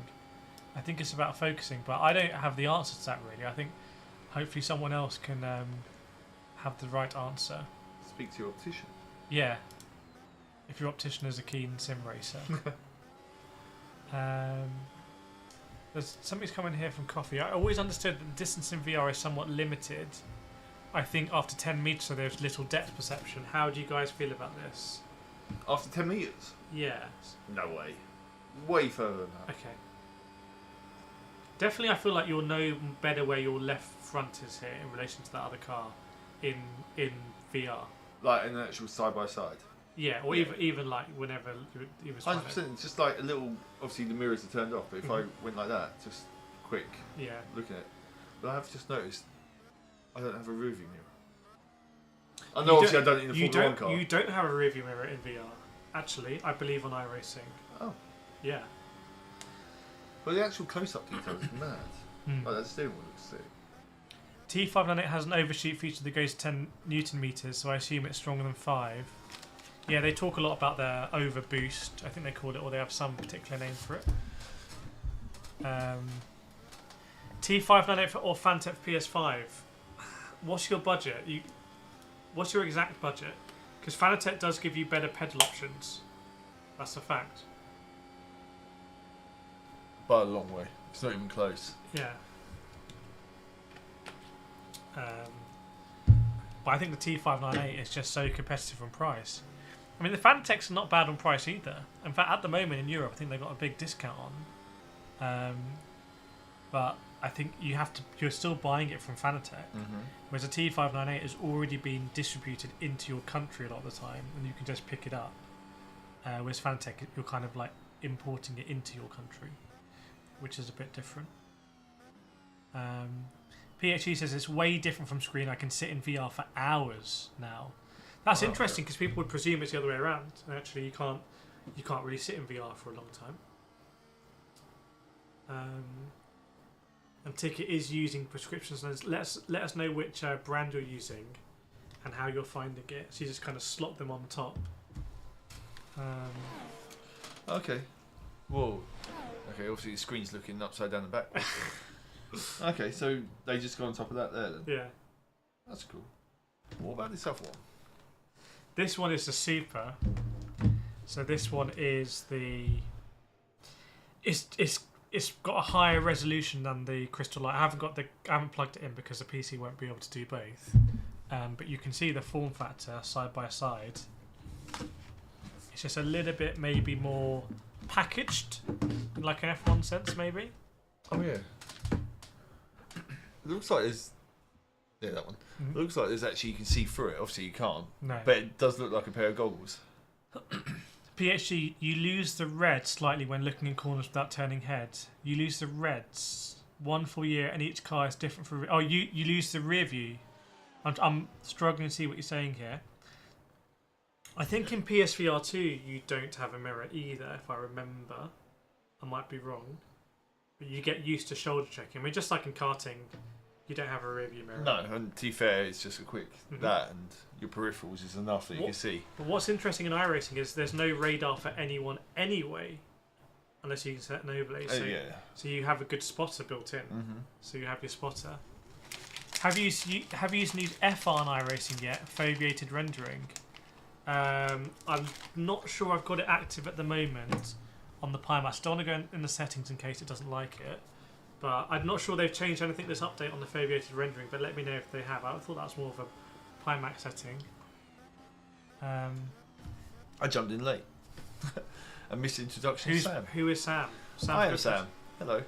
I think it's about focusing, but I don't have the answer to that really. I think hopefully someone else can have the right answer. Speak to your optician. Yeah. If your optician is a keen sim racer. There's something's coming here from Coffee. I always understood that the distance in VR is somewhat limited. I think after 10 metres, so there's little depth perception. How do you guys feel about this? After 10 metres? Yeah. No way. Way further than that. Okay. Definitely, I feel like you'll know better where your left front is here in relation to that other car in VR. Like an actual side by side. Yeah, or even like whenever you were 100%. It's just like a little. Obviously, the mirrors are turned off, but if I went like that, just quick. Yeah. Looking at it, but I have just noticed I don't have a rearview mirror. I know, obviously, I don't in a Formula 1 car. You don't have a rearview mirror in VR. Actually, I believe on iRacing. Oh. Yeah. But the actual close-up detail is mad. Like that steering wheel looks sick. T598 has an overshoot feature that goes 10 Newton meters, so I assume it's stronger than 5. Yeah, they talk a lot about their overboost, I think they call it, or they have some particular name for it. T598 or Fanatec PS5. What's your budget? What's your exact budget? Because Fanatec does give you better pedal options. That's a fact. By a long way. It's not even close. Yeah. But I think the T598 is just so competitive on price. I mean, the Fanatec's not bad on price either. In fact, at the moment in Europe, I think they've got a big discount on. But I think you're still buying it from Fanatec, whereas a T598 has already been distributed into your country a lot of the time, and you can just pick it up. Whereas Fanatec, you're kind of like importing it into your country, which is a bit different. PHE says it's way different from screen. I can sit in VR for hours now. That's interesting because people would presume it's the other way around, and actually you can't really sit in VR for a long time. And Ticket is using prescriptions. Let us know which brand you're using and how you're finding it. So you just kind of slot them on top. Okay. Whoa. Okay, obviously the screen's looking upside down the back. Okay, so they just go on top of that there then? Yeah. That's cool. What about this other one? This one is the Super. So this one is the... It's got a higher resolution than the Crystal Light. I haven't plugged it in because the PC won't be able to do both. But you can see the form factor side by side. It's just a little bit maybe more packaged, in like an F1 sense maybe. Oh yeah. It looks like there's... Yeah, that one. It looks like there's actually, you can see through it. Obviously you can't. No. But it does look like a pair of goggles. PHG, you lose the red slightly when looking in corners without turning head. You lose the reds. One full year and each car is different for... Oh, you lose the rear view. I'm struggling to see what you're saying here. I think in PSVR 2 you don't have a mirror either, if I remember. I might be wrong. But you get used to shoulder checking. I mean, just like in karting, you don't have a rear view mirror. No, and to be fair, it's just a quick that, and your peripherals is enough that you can see. But what's interesting in iRacing is there's no radar for anyone anyway, unless you can set an overlay. So, so you have a good spotter built in. So you have your spotter. Have you used FR on iRacing yet? Foveated rendering. I'm not sure I've got it active at the moment on the Pimax. I don't want to go in the settings in case it doesn't like it. But I'm not sure they've changed anything this update on the foveated rendering, but let me know if they have. I thought that was more of a Pimax setting. I jumped in late. I missed the introduction of Sam. Who is Sam? I am Sam. Hello.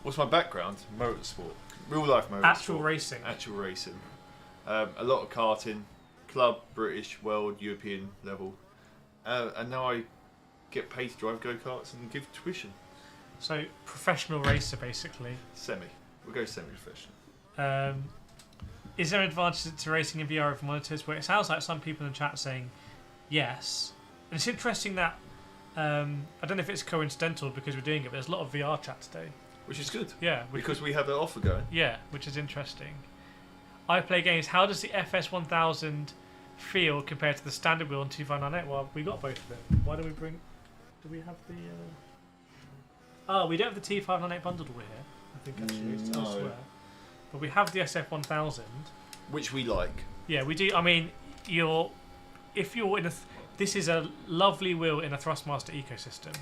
What's my background? Motorsport. Real life motorsport. Actual racing. Actual racing. A lot of karting. Club, British, world, European level. And now I get paid to drive go-karts and give tuition. So, professional racer, basically. Semi. We'll go semi-professional. Is there an advantage to racing in VR over monitors? Well, it sounds like some people in the chat are saying yes. And it's interesting that, I don't know if it's coincidental because we're doing it, but there's a lot of VR chat today. Which is good. Yeah. Because we have an offer going. Yeah, which is interesting. I play games. How does the FS1000 feel compared to the standard wheel on 2598? Well, we got both of them. Why do we bring... Do we have the... Oh, we don't have the T598 bundled over here. I think actually it's elsewhere. But we have the SF1000. Which we like. Yeah, we do. I mean, if you're in a... This is a lovely wheel in a Thrustmaster ecosystem.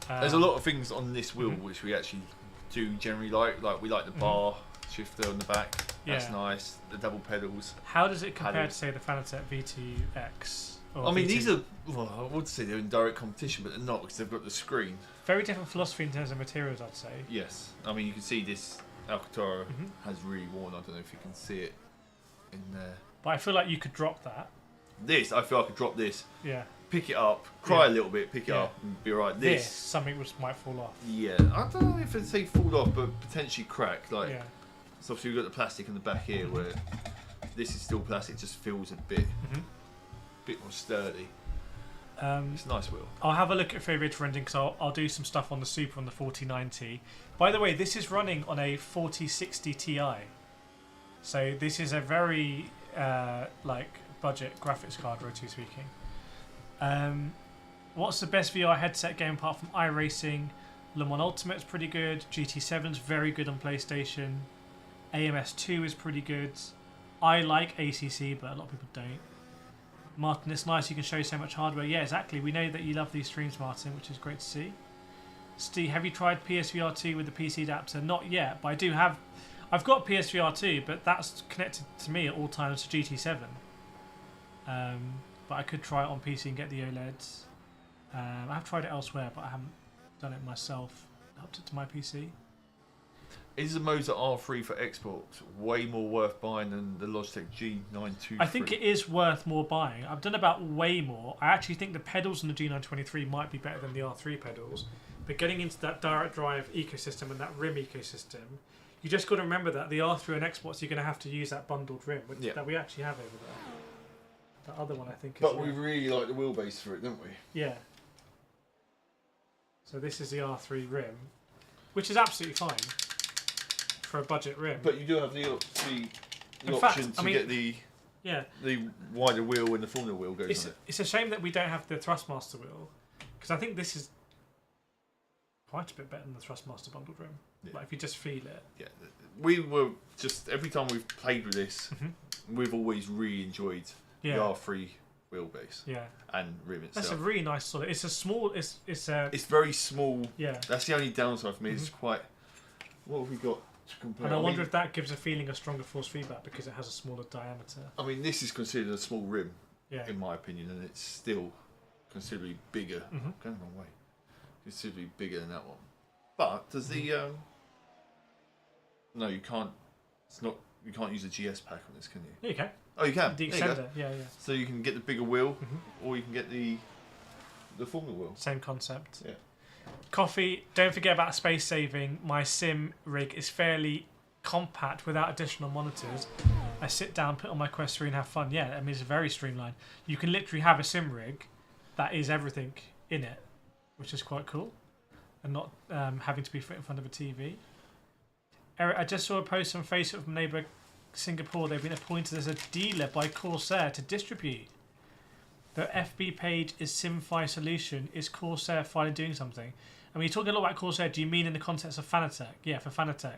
There's a lot of things on this wheel which we actually do generally like. Like, we like the bar shifter on the back. That's nice. The double pedals. How does it compare to, say, the Fanatec V2X? I mean, these are... Well, I would say they're in direct competition, but they're not because they've got the screen. Very different philosophy in terms of materials, I'd say. Yes. I mean, you can see this Alcantara has really worn. I don't know if you can see it in there. But I feel like you could drop that. I feel I could drop this. Yeah. Pick it up, cry a little bit, pick it up, and be right. This something which might fall off. Yeah. I don't know if I'd say fall off, but potentially crack. Like, so obviously we've got the plastic in the back here where this is still plastic, just feels a bit more sturdy. It's a nice wheel. I'll have a look at favorite rendering because I'll do some stuff on the Super on the 4090. By the way, this is running on a 4060 Ti, so this is a very budget graphics card, relatively speaking. What's the best VR headset game apart from iRacing? Le Mans Ultimate's pretty good. GT7's very good on PlayStation. AMS2 is pretty good. I like ACC, but a lot of people don't. Martin, it's nice you can show so much hardware. Yeah, exactly. We know that you love these streams, Martin, which is great to see. Steve, have you tried PSVR 2 with the PC adapter? Not yet, but I do have. I've got PSVR 2, but that's connected to me at all times to GT7. But I could try it on PC and get the OLEDs. I have tried it elsewhere, but I haven't done it myself. Hooked it to my PC. Is the Motor R3 for Xbox way more worth buying than the Logitech G923? I think it is worth more buying. I've done about way more. I actually think the pedals on the G923 might be better than the R3 pedals. But getting into that direct drive ecosystem and that rim ecosystem, you just got to remember that the R3 and Xbox, you're going to have to use that bundled rim that we actually have over there. The other one, I think, is... But we really like the wheelbase for it, don't we? Yeah. So this is the R3 rim, which is absolutely fine for a budget rim. But you do have the option to get the wider wheel when the Formula wheel goes on it. It's a shame that we don't have the Thrustmaster wheel, because I think this is quite a bit better than the Thrustmaster bundled rim. Yeah. Like if you just feel it. Yeah, we were just every time we've played with this, we've always really enjoyed the R3 wheelbase. Yeah. And rim itself. That's a really nice solid. It's a small. It's very small. Yeah. That's the only downside for me. It's quite. What have we got to compare? And I wonder if that gives a feeling of stronger force feedback because it has a smaller diameter. I mean, this is considered a small rim, in my opinion, and it's still considerably bigger. Going the wrong way. Considerably bigger than that one. But does the no, you can't. It's not. You can't use a GS pack on this, can you? Yeah, you can. Oh, you can. The extender, yeah. So you can get the bigger wheel, or you can get the Formula wheel. Same concept. Yeah. Coffee. Don't forget about space saving. My sim rig is fairly compact without additional monitors. I sit down, put on my Quest 3 and have fun. Yeah, I mean it's very streamlined. You can literally have a sim rig that is everything in it, which is quite cool, and not having to be in front of a TV. Eric, I just saw a post on Facebook from neighbour Singapore. They've been appointed as a dealer by Corsair to distribute. The FB page is SimFi Solution. Is Corsair finally doing something? I mean, you're talking a lot about Corsair. Do you mean in the context of Fanatec? Yeah, for Fanatec.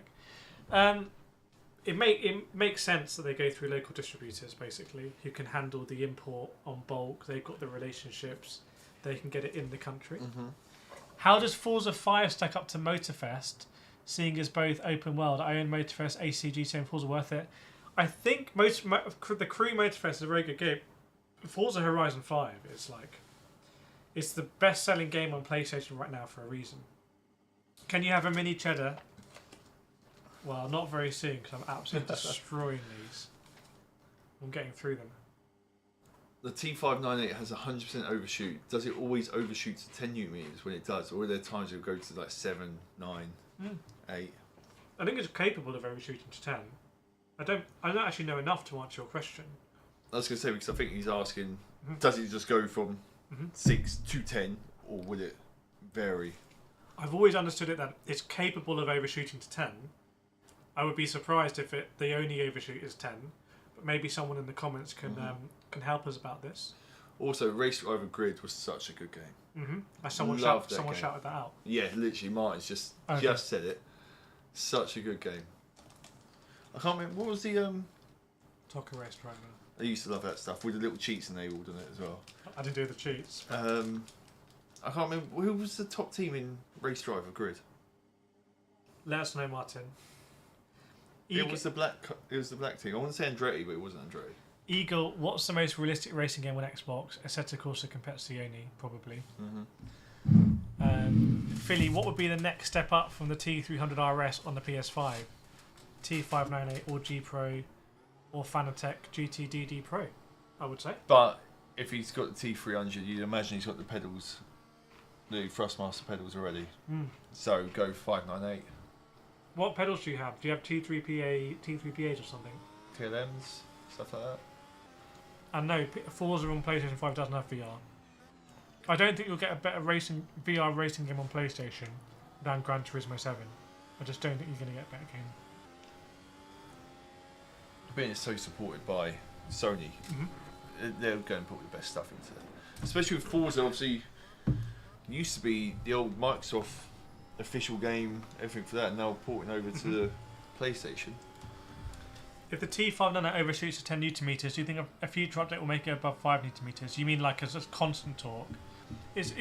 It makes sense that they go through local distributors, basically, who can handle the import on bulk. They've got the relationships. They can get it in the country. How does Forza 5 stack up to Motorfest, seeing as both open world? I own Motorfest, ACG, saying Forza worth it. I think the Crew Motorfest is a very good game. Forza Horizon 5 is it's the best selling game on PlayStation right now for a reason. Can you have a mini cheddar? Well, not very soon because I'm absolutely destroying these. I'm getting through them. The T598 has 100% overshoot. Does it always overshoot to 10 newton meters when it does, or are there times it will go to like 7, 9, 8? I think it's capable of overshooting to 10. I don't actually know enough to answer your question. I was going to say, because I think he's asking, does it just go from 6 to 10, or will it vary? I've always understood it that it's capable of overshooting to 10. I would be surprised if the only overshoot is 10, but maybe someone in the comments can help us about this. Also, Race Driver Grid was such a good game. Someone shouted that out. Yeah, literally, Martin's just said it. Such a good game. I can't remember, what was the... Talk a Race Driver. I used to love that stuff, with the little cheats enabled in it as well. I didn't do the cheats. I can't remember, who was the top team in Race Driver Grid? Let us know, Martin. It was the black team. I want to say Andretti, but it wasn't Andretti. Eagle, what's the most realistic racing game on Xbox? Assetto Corsa Competizione, probably. Philly, what would be the next step up from the T300 RS on the PS5? T598 or G Pro or Fanatec GT DD Pro, I would say. But if he's got the T300, you'd imagine he's got the pedals, the Thrustmaster pedals already. So go 598. What pedals do you have? Do you have T3PAs or something? TLMs, stuff like that. And no, Forza on PlayStation 5 doesn't have VR. I don't think you'll get a better VR racing game on PlayStation than Gran Turismo 7. I just don't think you're going to get a better game. Being it's so supported by Sony, they're going to put the best stuff into it. Especially with Forza, obviously, it used to be the old Microsoft official game, everything for that, now porting over to the PlayStation. If the T599 overshoots to 10 Nm, do you think a future update will make it above 5 Nm? You mean like as a constant torque? It's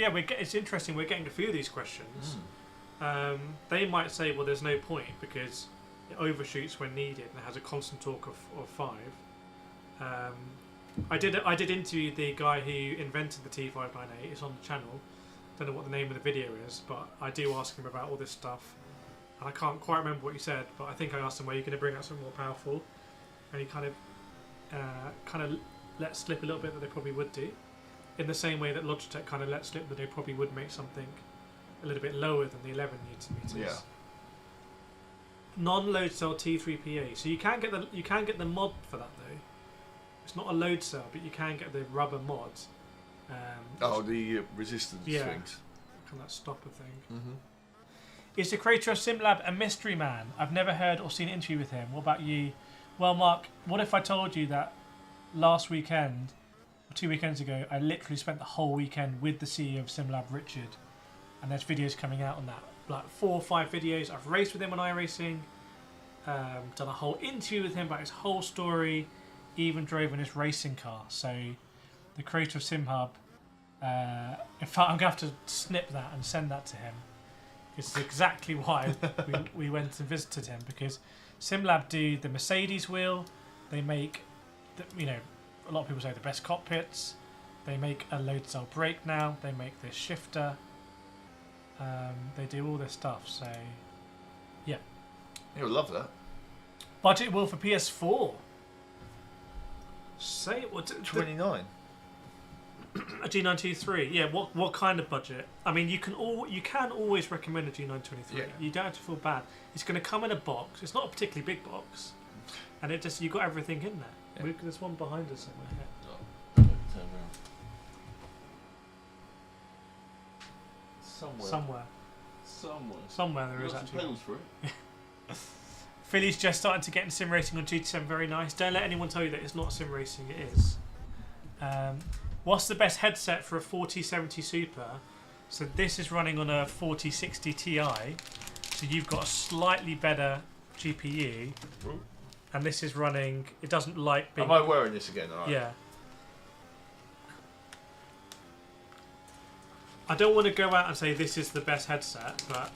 interesting. We're getting a few of these questions. They might say, well, there's no point because it overshoots when needed and has a constant torque of 5. I did interview the guy who invented the T598. It's on the channel. Don't know what the name of the video is, but I do ask him about all this stuff. And I can't quite remember what he said, but I think I asked him, "Were you going to bring out something more powerful?" And he kind of let slip a little bit that they probably would do, in the same way that Logitech kind of let slip that they probably would make something a little bit lower than the 11 Nm. Yeah. Non-load cell T3PA. So you can get the mod for that though. It's not a load cell, but you can get the rubber mod. The resistance things. Kind of that stopper thing. Is the creator of SimLab a mystery man? I've never heard or seen an interview with him. What about you? Well, Mark, what if I told you that last weekend, or 2 weekends ago, I literally spent the whole weekend with the CEO of SimLab, Richard, and there's videos coming out on that, like 4 or 5 videos. I've raced with him on iRacing, done a whole interview with him about his whole story, even drove in his racing car. So, the creator of SimHub, in fact, I'm going to have to snip that and send that to him. It's exactly why we went and visited him, because SimLab do the Mercedes wheel. They make, a lot of people say the best cockpits. They make a load cell brake now. They make this shifter. They do all this stuff. So, yeah. You'll love that. Budget wheel for PS4. Say what? 29. A G923. Yeah. What kind of budget? I mean, you can always recommend a G923. Yeah. You don't have to feel bad. It's going to come in a box. It's not a particularly big box, and you've got everything in there. Yeah. There's one behind us somewhere here. Turn around. Somewhere there is actually. Pedals for it. Philly's just starting to get into sim racing on GT7. Very nice. Don't let anyone tell you that it's not sim racing. It is. What's the best headset for a 4070 Super? So this is running on a 4060 Ti. So you've got a slightly better GPU. Ooh. And this is running. It doesn't like being. Am I wearing this again? All right. Yeah. I don't want to go out and say this is the best headset, but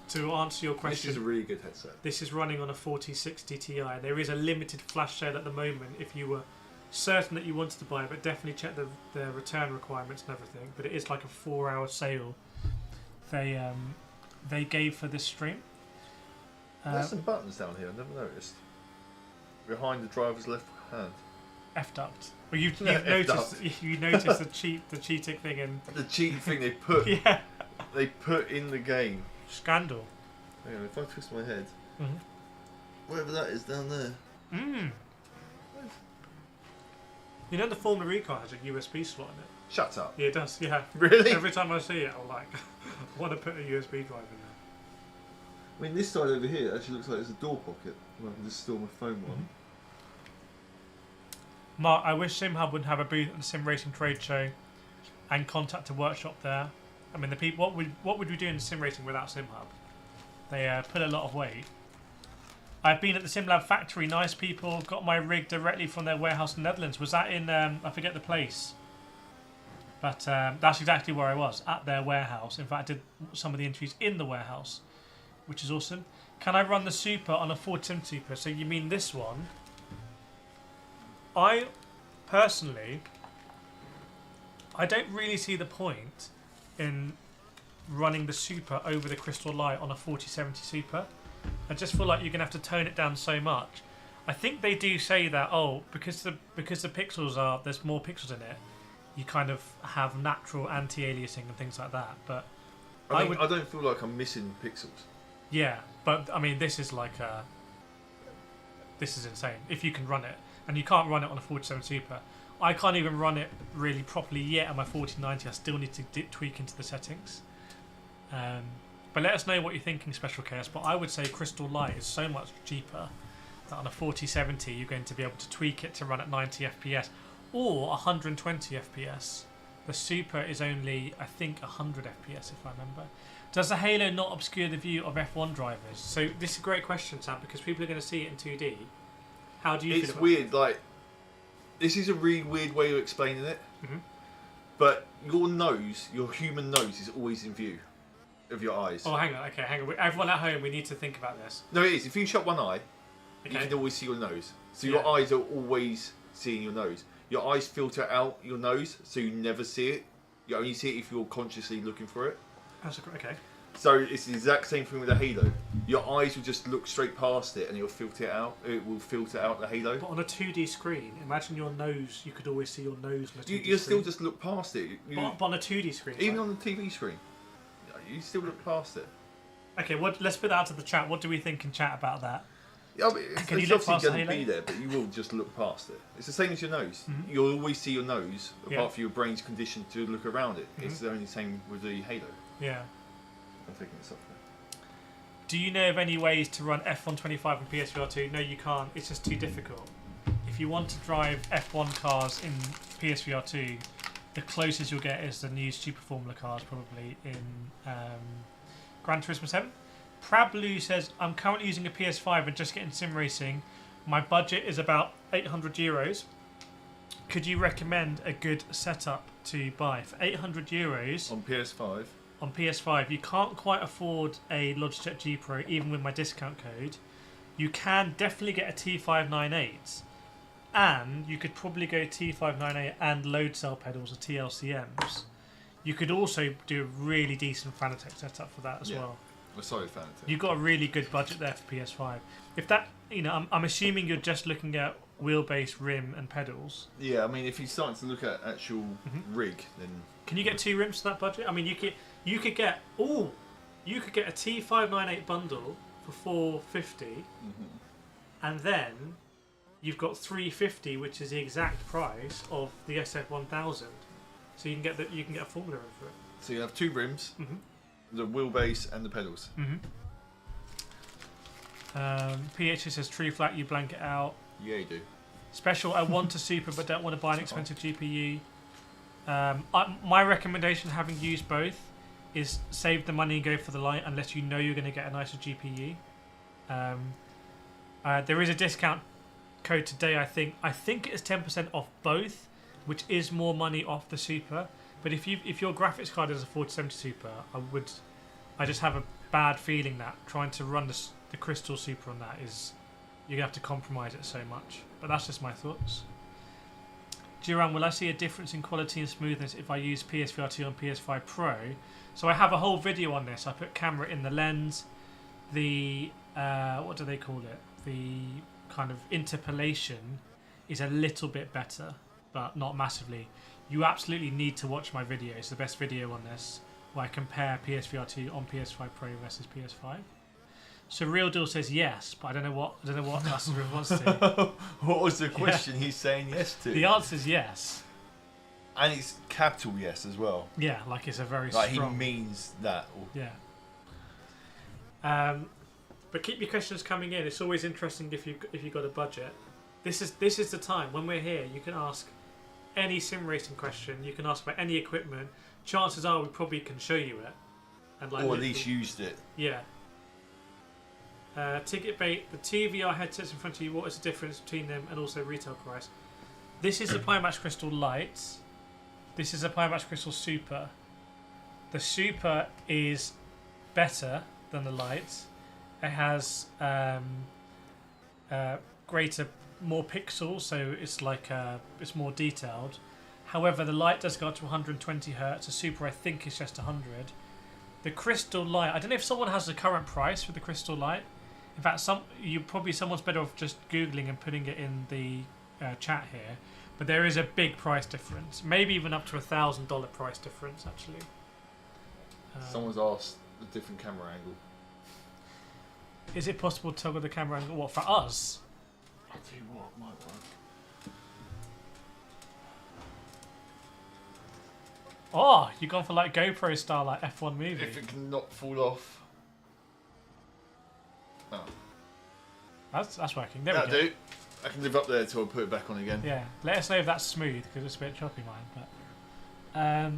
to answer your question, This is a really good headset. this is running on a 4060 Ti. There is a limited flash sale at the moment if you were certain that you wanted to buy it, but definitely check the return requirements and everything. But it is like a 4-hour sale they gave for this stream. There's some buttons down here. I never noticed. Behind the driver's left hand. Effed up. Well, you've noticed the cheating thing and The cheating thing they put. yeah, They put in the game. scandal. Hang on, if I twist my head, whatever that is down there. You know the Formula E car has a USB slot in it. Shut up. Yeah, it does. Yeah. Really? Every time I see it, I'm like, I want to put a USB drive in there. I mean, this side over here actually looks like it's a door pocket where I can just store my phone on. Mark, I wish SimHub would have a booth at the Sim Racing Trade Show and contact a workshop there. I mean, the people. What would we do in sim racing without SimHub? They put a lot of weight. I've been at the SimLab factory. Nice people. Got my rig directly from their warehouse in the Netherlands. Was that in? I forget the place. But that's exactly where I was, at their warehouse. In fact, I did some of the interviews in the warehouse, which is awesome. Can I run the Super on a 4070 Super? So you mean this one? I personally, I don't really see the point in running the Super over the Crystal Light on a 4070 Super. I just feel like you're going to have to tone it down so much. I think they do say that, because the pixels are, there's more pixels in it, you kind of have natural anti-aliasing and things like that. But I don't feel like I'm missing pixels. Yeah, but I mean, this is insane. If you can run it, and you can't run it on a 4070 Super. I can't even run it really properly yet on my 4090. I still need to tweak into the settings. But let us know what you're thinking, Special Chaos. But I would say Crystal Light is so much cheaper that on a 4070 you're going to be able to tweak it to run at 90 FPS or 120 FPS. The Super is only, I think, 100 FPS if I remember. Does the Halo not obscure the view of F1 drivers? So this is a great question, Sam, because people are going to see it in 2D. How do you feel It's about weird, like, this is a really weird way of explaining it, but your nose, your human nose, is always in view of your eyes. Oh, hang on. Everyone at home, we need to think about this. No, it is. If you shut one eye, Okay. you can always see your nose. So your eyes are always seeing your nose. Your eyes filter out your nose, so you never see it. You only see it if you're consciously looking for it. Okay. So it's the exact same thing with the halo. Your eyes will just look straight past it, and it'll filter it out. It will filter out the halo. But on a 2D screen, imagine your nose. You could always see your nose on a 2D screen. You still just look past it. But on a 2D screen, even on the TV screen, you still look past it. Okay, let's put that out to the chat. What do we think in chat about that? Yeah, but Can you it's look past obviously the going to halo? be there, but you will just look past it. It's the same as your nose. You'll always see your nose, apart from your brain's conditioned to look around it. It's the only same with the halo. Yeah. I'm thinking it's up there. Do you know of any ways to run F125 on PSVR 2? No, you can't. It's just too difficult. If you want to drive F1 cars in PSVR 2, the closest you'll get is the new Super Formula cars, probably in Gran Turismo 7. Prablu says, I'm currently using a PS5 and just getting sim racing. My budget is about €800. Could you recommend a good setup to buy? For €800 On PS5? on PS5, you can't quite afford a Logitech G Pro, even with my discount code. You can definitely get a T598, and you could probably go T598 and load cell pedals or TLCMs. You could also do a really decent Fanatec setup for that as well. Sorry, Fanatec. You've got a really good budget there for PS5. If that, I'm assuming you're just looking at wheelbase, rim, and pedals. Yeah, I mean, if you're starting to look at actual rig, then Can you get 2 rims for that budget? I mean, you could get a T598 bundle for $450, and then you've got $350, which is the exact price of the SF1000. So you can get a Formula rim for it. So you have 2 rims, the wheelbase and the pedals. PH says true flat, you blank it out. Yeah, you do. Special, I want a Super but don't want to buy an expensive GPU. My recommendation, having used both, is save the money and go for the light unless you know you're going to get a nicer GPU. There is a discount code today, I think. I think it's 10% off both, which is more money off the Super. But if your graphics card is a 4070 Super, I just have a bad feeling that trying to run the Crystal Super on that is, you're going to have to compromise it so much. But that's just my thoughts. Duran, will I see a difference in quality and smoothness if I use PSVR 2 on PS5 Pro? So I have a whole video on this. I put camera in the lens, the what do they call it? The kind of interpolation is a little bit better, but not massively. You absolutely need to watch my video. It's the best video on this, where I compare PSVR 2 on PS5 Pro versus PS5. So Real Deal says yes, but I don't know what that's in response to. What was the question he's saying yes to? The answer is yes. And it's capital yes as well. Yeah, like it's a very Like strong. he means that. Yeah. But keep your questions coming in. It's always interesting if you got a budget. This is the time when we're here. You can ask any sim racing question. You can ask about any equipment. Chances are we probably can show you it. And Or at least used it. Yeah. Ticket bait, the TVR headsets in front of you, what is the difference between them and also retail price? This is the Pimax Crystal Lite. This is the Pimax Crystal Super. The Super is better than the Lite. It has greater, more pixels, so it's like it's more detailed. However, the Lite does go up to 120 Hz. The Super, I think, is just 100. The Crystal Lite, I don't know if someone has the current price for the Crystal Lite. In fact, someone's better off just Googling and putting it in the chat here. But there is a big price difference, maybe even up to $1,000 price difference actually. Someone's asked a different camera angle. Is it possible to toggle the camera angle? What, for us? I'll tell you what, might Oh, you've gone for like GoPro style, like F1 movie. If it can not fall off. Oh. That's working. There That'll we go. do. I can live up there till I put it back on again. Yeah. Let us know if that's smooth because it's a bit choppy, mine. But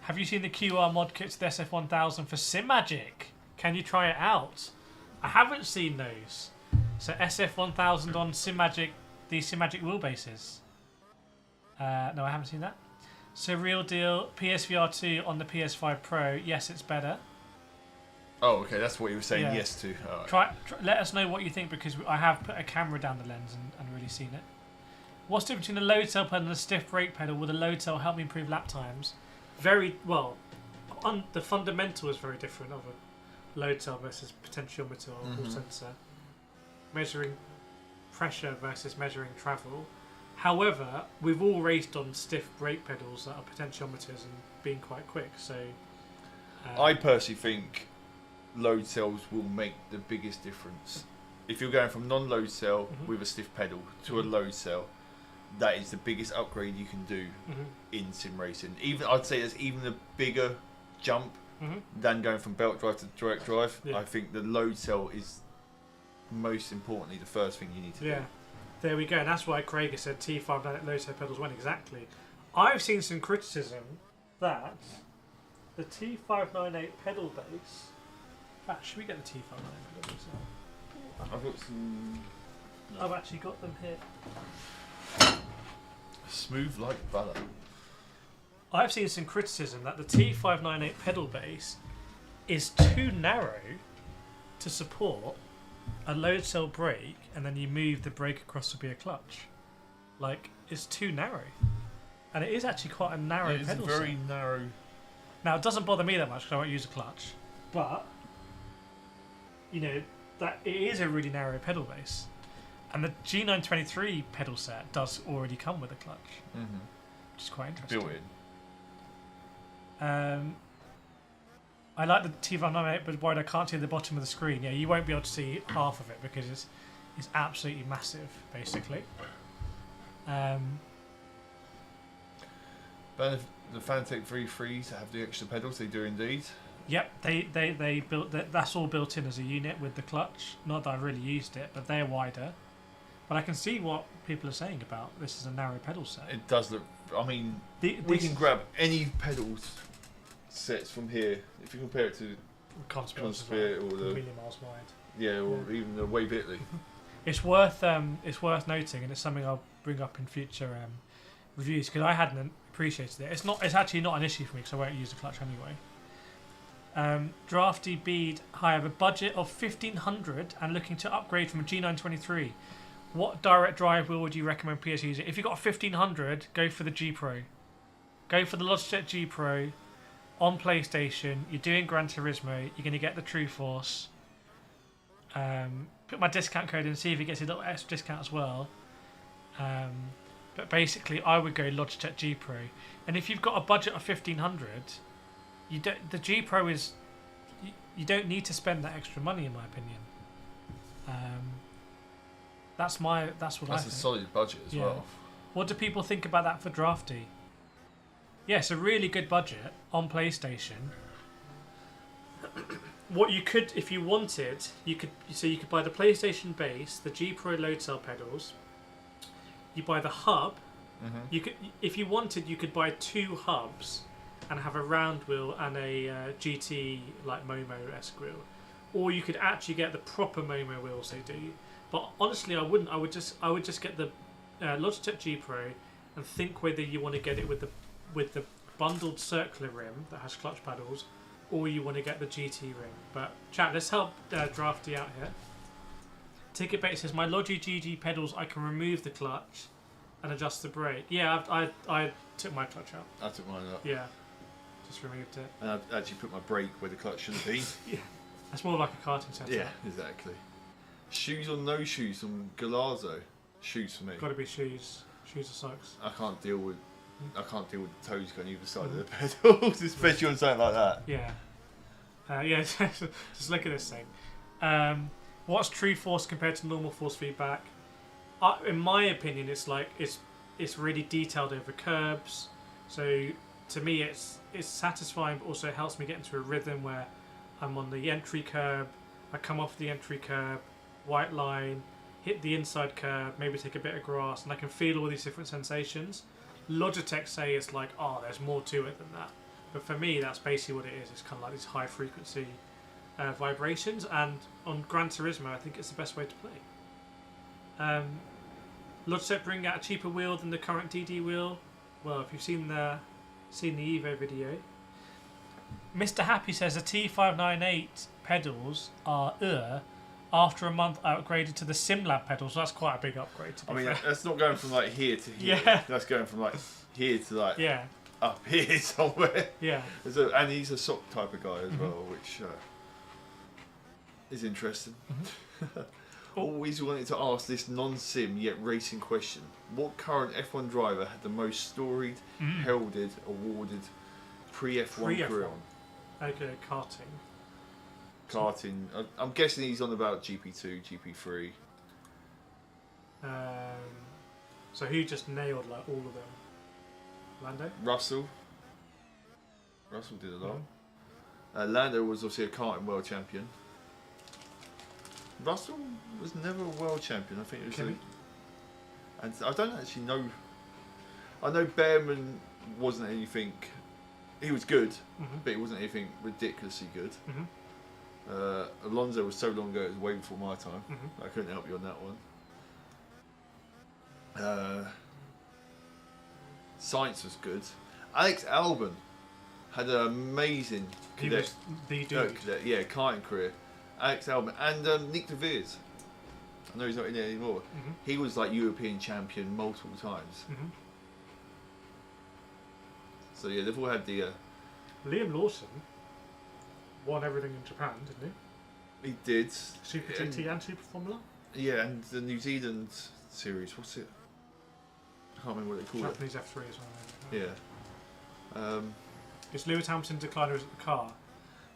have you seen the QR mod kit to the SF1000 for SimMagic? Can you try it out? I haven't seen those. So SF1000 on SimMagic, these SimMagic wheelbases. No, I haven't seen that. So real deal, PSVR 2 on the PS5 Pro. Yes, it's better. Oh, okay, that's what you were saying Yeah. yes to. All right. Try, let us know what you think because I have put a camera down the lens and really seen it. What's the difference between a load cell pedal and a stiff brake pedal? Will the load cell help me improve lap times? Very well. The fundamental is very different of a load cell versus potentiometer or Hall sensor. Measuring pressure versus measuring travel. However, we've all raced on stiff brake pedals that are potentiometers and being quite quick. So I personally think load cells will make the biggest difference. If you're going from non-load cell with a stiff pedal to a load cell, that is the biggest upgrade you can do in sim racing. Even I'd say there's even a bigger jump than going from belt drive to direct drive. Yeah. I think the load cell is most importantly the first thing you need to do. yeah, there we go. And that's why Craig has said T5 load cell pedals went exactly. I've seen some criticism that the T598 pedal base. In fact, should we get the T598 pedal base out? I've got some I've actually got them here. smooth like butter. I've seen some criticism that the T598 pedal base is too narrow to support a load cell brake and then you move the brake across to be a clutch. Like, it's too narrow. And it is actually quite a narrow It's pedal very set. narrow. Now, it doesn't bother me that much because I won't use a clutch. But, you know, that it is a really narrow pedal base. And the G923 pedal set does already come with a clutch, which is quite interesting. Built in. I like the T598, but worried I can't see the bottom of the screen. Yeah, you won't be able to see half of it because it's absolutely massive, basically. But the Fanatec V3s have the extra pedals, they do indeed. Yep, they built that. That's all built in as a unit with the clutch. Not that I've really used it, but they're wider. But I can see what people are saying about this is a narrow pedal set. It does look. I mean, we This can grab any pedals sets from here. If you compare it to Consphere or a the million miles wide. or even the Wave Italy. It's worth noting, and it's something I'll bring up in future reviews because I hadn't appreciated it. It's actually not an issue for me because I won't use the clutch anyway. Drafty Bead, I have a budget of 1,500 and looking to upgrade from a G923. What direct drive wheel would you recommend PS using? If you've got 1,500, go for the G Pro. Go for the Logitech G Pro on PlayStation. You're doing Gran Turismo. You're going to get the True Force. Put my discount code in and see if it gets a little extra discount as well. But basically, I would go Logitech G Pro. And if you've got a budget of 1,500, the G Pro is you don't need to spend that extra money, in my opinion. That's what I think. That's a solid budget as well. What do people think about that for Drafty? Yeah, it's a really good budget on PlayStation. What you could, if you wanted, you could buy the PlayStation base, the G Pro load cell pedals. You buy the hub. You could, if you wanted, you could buy 2 hubs and have a round wheel and a GT like Momo-esque wheel, or you could actually get the proper Momo wheels they do. But honestly, I wouldn't. I would just get the Logitech G Pro and think whether you want to get it with the bundled circular rim that has clutch paddles, or you want to get the GT rim. But chat, let's help Drafty out here. Ticketbait says my Logi GG pedals. I can remove the clutch and adjust the brake. Yeah, I took my clutch out. I took mine out. Yeah, just removed it. And I actually put my brake where the clutch should be. Yeah, that's more like a karting setup. Yeah, exactly. Shoes or no shoes from Galazzo? Shoes for me. Got to be shoes or socks. I can't deal with the toes going either side of the pedals, especially on something like that. Yeah. Yeah. Just look at this thing. What's true force compared to normal force feedback? In my opinion, it's really detailed over curbs. So to me, it's satisfying, but also helps me get into a rhythm where I'm on the entry curb, I come off the entry curb, white line, hit the inside curb, maybe take a bit of grass, and I can feel all these different sensations. Logitech say it's like, oh, there's more to it than that. But for me, that's basically what it is. It's kind of like these high frequency vibrations, and on Gran Turismo, I think it's the best way to play. Logitech bring out a cheaper wheel than the current DD wheel. Well, if you've seen the Evo video, Mr. Happy says the T598 pedals are after a month upgraded to the SimLab pedals. So that's quite a big upgrade. To be fair. That's not going from like here to here. Yeah. That's going from like here to like yeah. up here somewhere. Yeah. And he's a sock type of guy as well, which is interesting. Always wanted to ask this non-sim yet racing question. What current F1 driver had the most storied, heralded, awarded pre-F1 career on? Okay, karting. Karting. I'm guessing he's on about GP2, GP3. So who just nailed like all of them? Lando? Russell did a lot. Lando was obviously a karting world champion. Russell was never a world champion. I think it was. And I don't actually know. I know Behrman wasn't anything. He was good, but he wasn't anything ridiculously good. Alonso was so long ago; it was way before my time. I couldn't help you on that one. Sainz was good. Alex Albon had an amazing cadet, karting career. Alex Albon and Nick De Vries. I know he's not in it anymore. He was like European champion multiple times. So yeah, they've all had the. Liam Lawson won everything in Japan, didn't he? He did. Super GT and Super Formula. Yeah, and the New Zealand series. What's it? I can't remember what they call it. Japanese F3 as well. Yeah. Is Lewis Hamilton decliners at the car?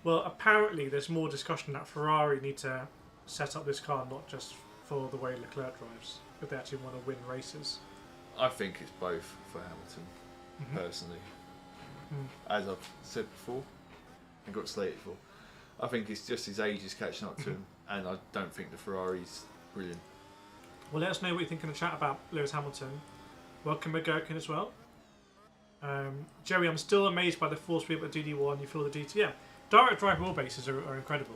Well, apparently there's more discussion that Ferrari need to set up this car not just for the way Leclerc drives, but they actually want to win races. I think it's both for Hamilton, personally. As I've said before, and got slated for. I think it's just his age is catching up to him, and I don't think the Ferrari's brilliant. Well, let us know what you think in the chat about Lewis Hamilton. Welcome McGurkin as well. Jerry, I'm still amazed by the force speed of DD1. You feel the DT? Yeah. Direct drive wheelbases are incredible.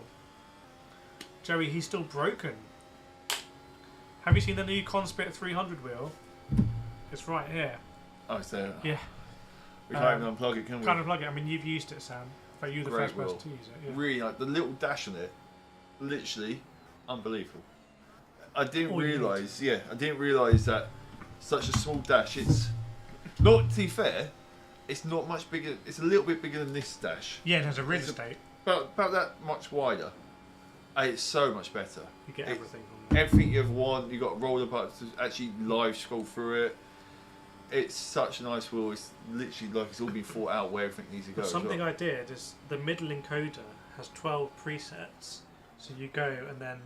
Joey, he's still broken. Have you seen the new Conspit 300 wheel? It's right here. Oh, it's there. Yeah. We can't even unplug it, can we? Can't unplug it. I mean, you've used it, Sam. But you're the first person to use it. Yeah. Really, like the little dash on it, literally unbelievable. I didn't realise. Yeah, I didn't realise that such a small dash. It's not, to be fair, it's not much bigger. It's a little bit bigger than this dash. Yeah, it has a real estate. About that much wider. It's so much better. You get everything on there. Everything you ever want. You got roller buttons to actually live scroll through it. It's such a nice wheel. It's literally like it's all been thought out where everything needs to go. Something I did is the middle encoder has 12 presets. So you go and then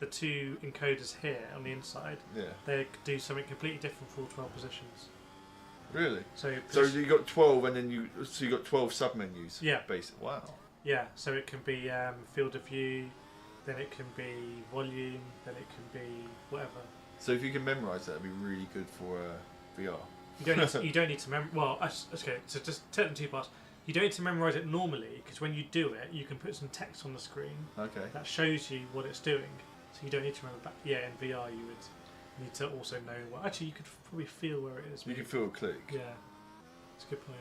the two encoders here on the inside, they do something completely different for all 12 positions. Really? So you got 12 and then you got 12 submenus. Yeah. Basically. Wow. Yeah. So it can be field of view, then it can be volume, then it can be whatever. So if you can memorise that, it'd be really good for VR. You don't need to Well, okay. So just take them two parts. You don't need to memorise it normally because when you do it, you can put some text on the screen. Okay. That shows you what it's doing. So you don't need to remember back. Yeah, in VR you would need to also know what. Actually, you could probably feel where it is. You can feel a click. Yeah, it's a good point.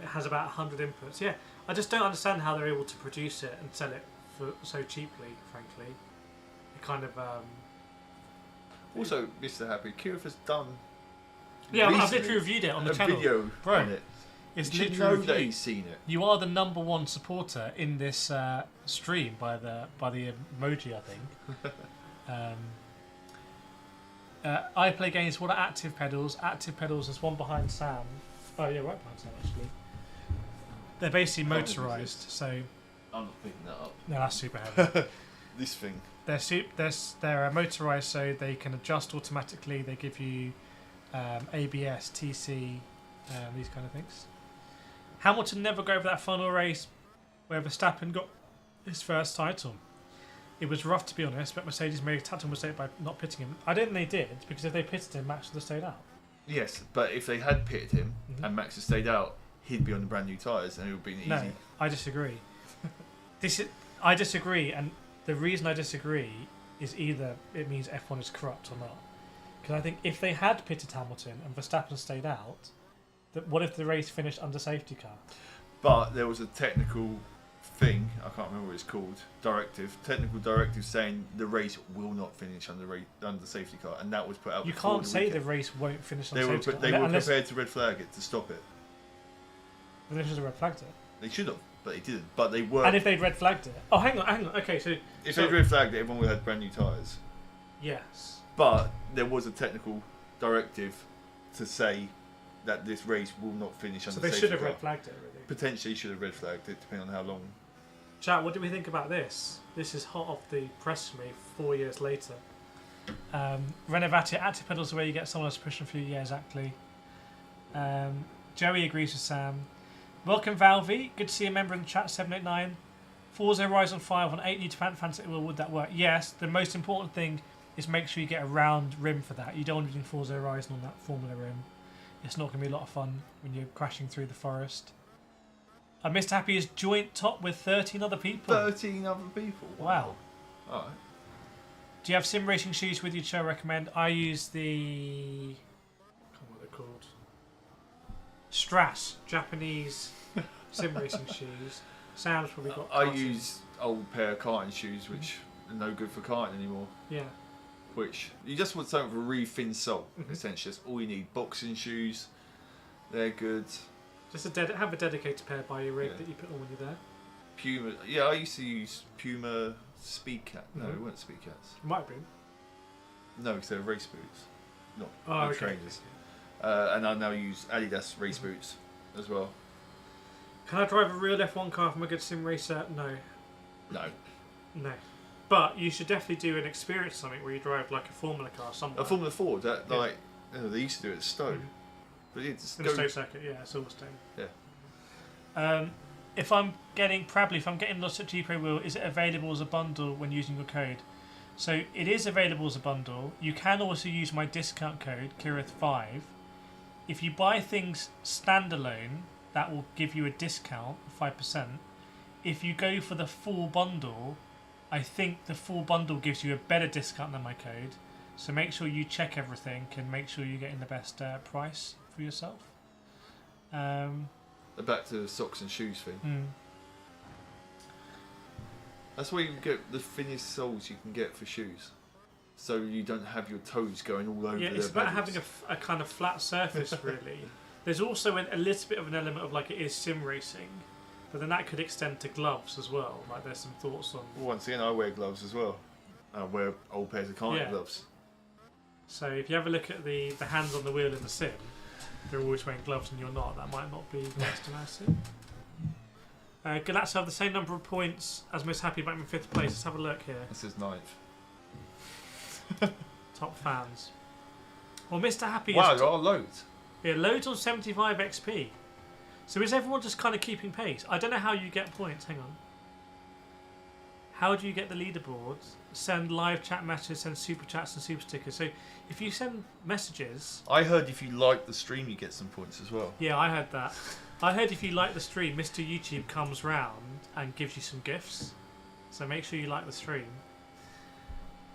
It has about 100 inputs. Yeah, I just don't understand how they're able to produce it and sell it for so cheaply. Frankly, it kind of. Also, Mr. Happy, Kirith has done. Yeah, I've literally reviewed it on the channel. Video on it. It's you should know that he's seen it. You are the #1 supporter in this stream by the emoji, I think. I play games. What are active pedals? Active pedals is one behind Sam. Oh yeah, right behind Sam actually. They're basically motorised, so. I'm not picking that up. No, that's super heavy. This thing. They're motorised, so they can adjust automatically. They give you ABS, TC, these kind of things. Hamilton never got over that final race where Verstappen got his first title. It was rough, to be honest, but Mercedes made a tactical mistake by not pitting him. I don't think they did, because if they pitted him, Max would have stayed out. Yes, but if they had pitted him and Max had stayed out, he'd be on the brand new tyres and it would have been easy. No, I disagree. I disagree, and the reason I disagree is either it means F1 is corrupt or not. Because I think if they had pitted Hamilton and Verstappen stayed out, what if the race finished under safety car? But there was a technical thing, I can't remember what it's called, technical directive saying the race will not finish under safety car, and that was put out. You can't say the race won't finish under safety car. They were prepared to red flag it to stop it. They should have red flagged it. They should have, but they didn't. But they were. And if they'd red flagged it, oh, hang on. Okay, so if they'd red flagged it, everyone would have had brand new tyres. Yes. But there was a technical directive to say that this race will not finish under safety car. So they should have red flagged it, really. Potentially should have red flagged it, depending on how long. Chat, what do we think about this? This is hot off the press for me 4 years later. Renovati, active pedals the way you get someone else pushing through. Yeah, exactly. Joey agrees with Sam. Welcome, Valvey. Good to see a member in the chat, 789. Forza Horizon 5 on 8 new to fantasy. Well, would that work? Yes. The most important thing is make sure you get a round rim for that. You don't want to be doing Forza Horizon on that Formula rim. It's not going to be a lot of fun when you're crashing through the forest. Mr. Happy is joint top with 13 other people. 13 other people? Wow. Alright. Do you have sim racing shoes with you, Joe? Recommend? I use the... I can't remember what they're called. Strass. Japanese sim racing shoes. Sam's probably got... I use old pair of karting shoes, which are no good for karting anymore. Yeah. Which, you just want something with a really thin sole, essentially. That's all you need. Boxing shoes, they're good. Just have a dedicated pair by your rig that you put on when you're there. Puma, yeah, I used to use Puma Speed Cat. No, it weren't Speed Cats. Might have been. No, because they're race boots, not trainers. And I now use Adidas race boots as well. Can I drive a real F1 car from a good sim racer? No. No. But you should definitely do an experience something where you drive like a Formula car somewhere. A Formula 4, they used to do it at Stowe. But it's in the Stowe circuit, yeah, Silverstone. Yeah. If I'm getting lost at GPro Wheel, is it available as a bundle when using your code? So it is available as a bundle. You can also use my discount code, Kirith5. If you buy things standalone, that will give you a discount of 5%. If you go for the full bundle, I think the full bundle gives you a better discount than my code. So make sure you check everything and make sure you're getting the best price for yourself. Back to the socks and shoes thing. That's where you can get the thinnest soles you can get for shoes. So you don't have your toes going all over. Yeah, it's about having a kind of flat surface, really. There's also a little bit of an element of like it is sim racing, but then that could extend to gloves as well. Like there's some thoughts on. Once again, I wear gloves as well. I wear old pairs of karting gloves. So if you have a look at the hands on the wheel in the sim, they're always wearing gloves and you're not. That might not be best to sim. Galazzo have the same number of points as Most Happy, back in 5th place. Let's have a look here. This is 9th. Top fans. Well, Mr. Happy wow, there are loads. Yeah, loads on 75 XP. So is everyone just kind of keeping pace? I don't know how you get points. Hang on. How do you get the leaderboards? Send live chat messages, send super chats and super stickers. So if you send messages... I heard if you like the stream, you get some points as well. Yeah, I heard that. I heard if you like the stream, Mr. YouTube comes round and gives you some gifts. So make sure you like the stream.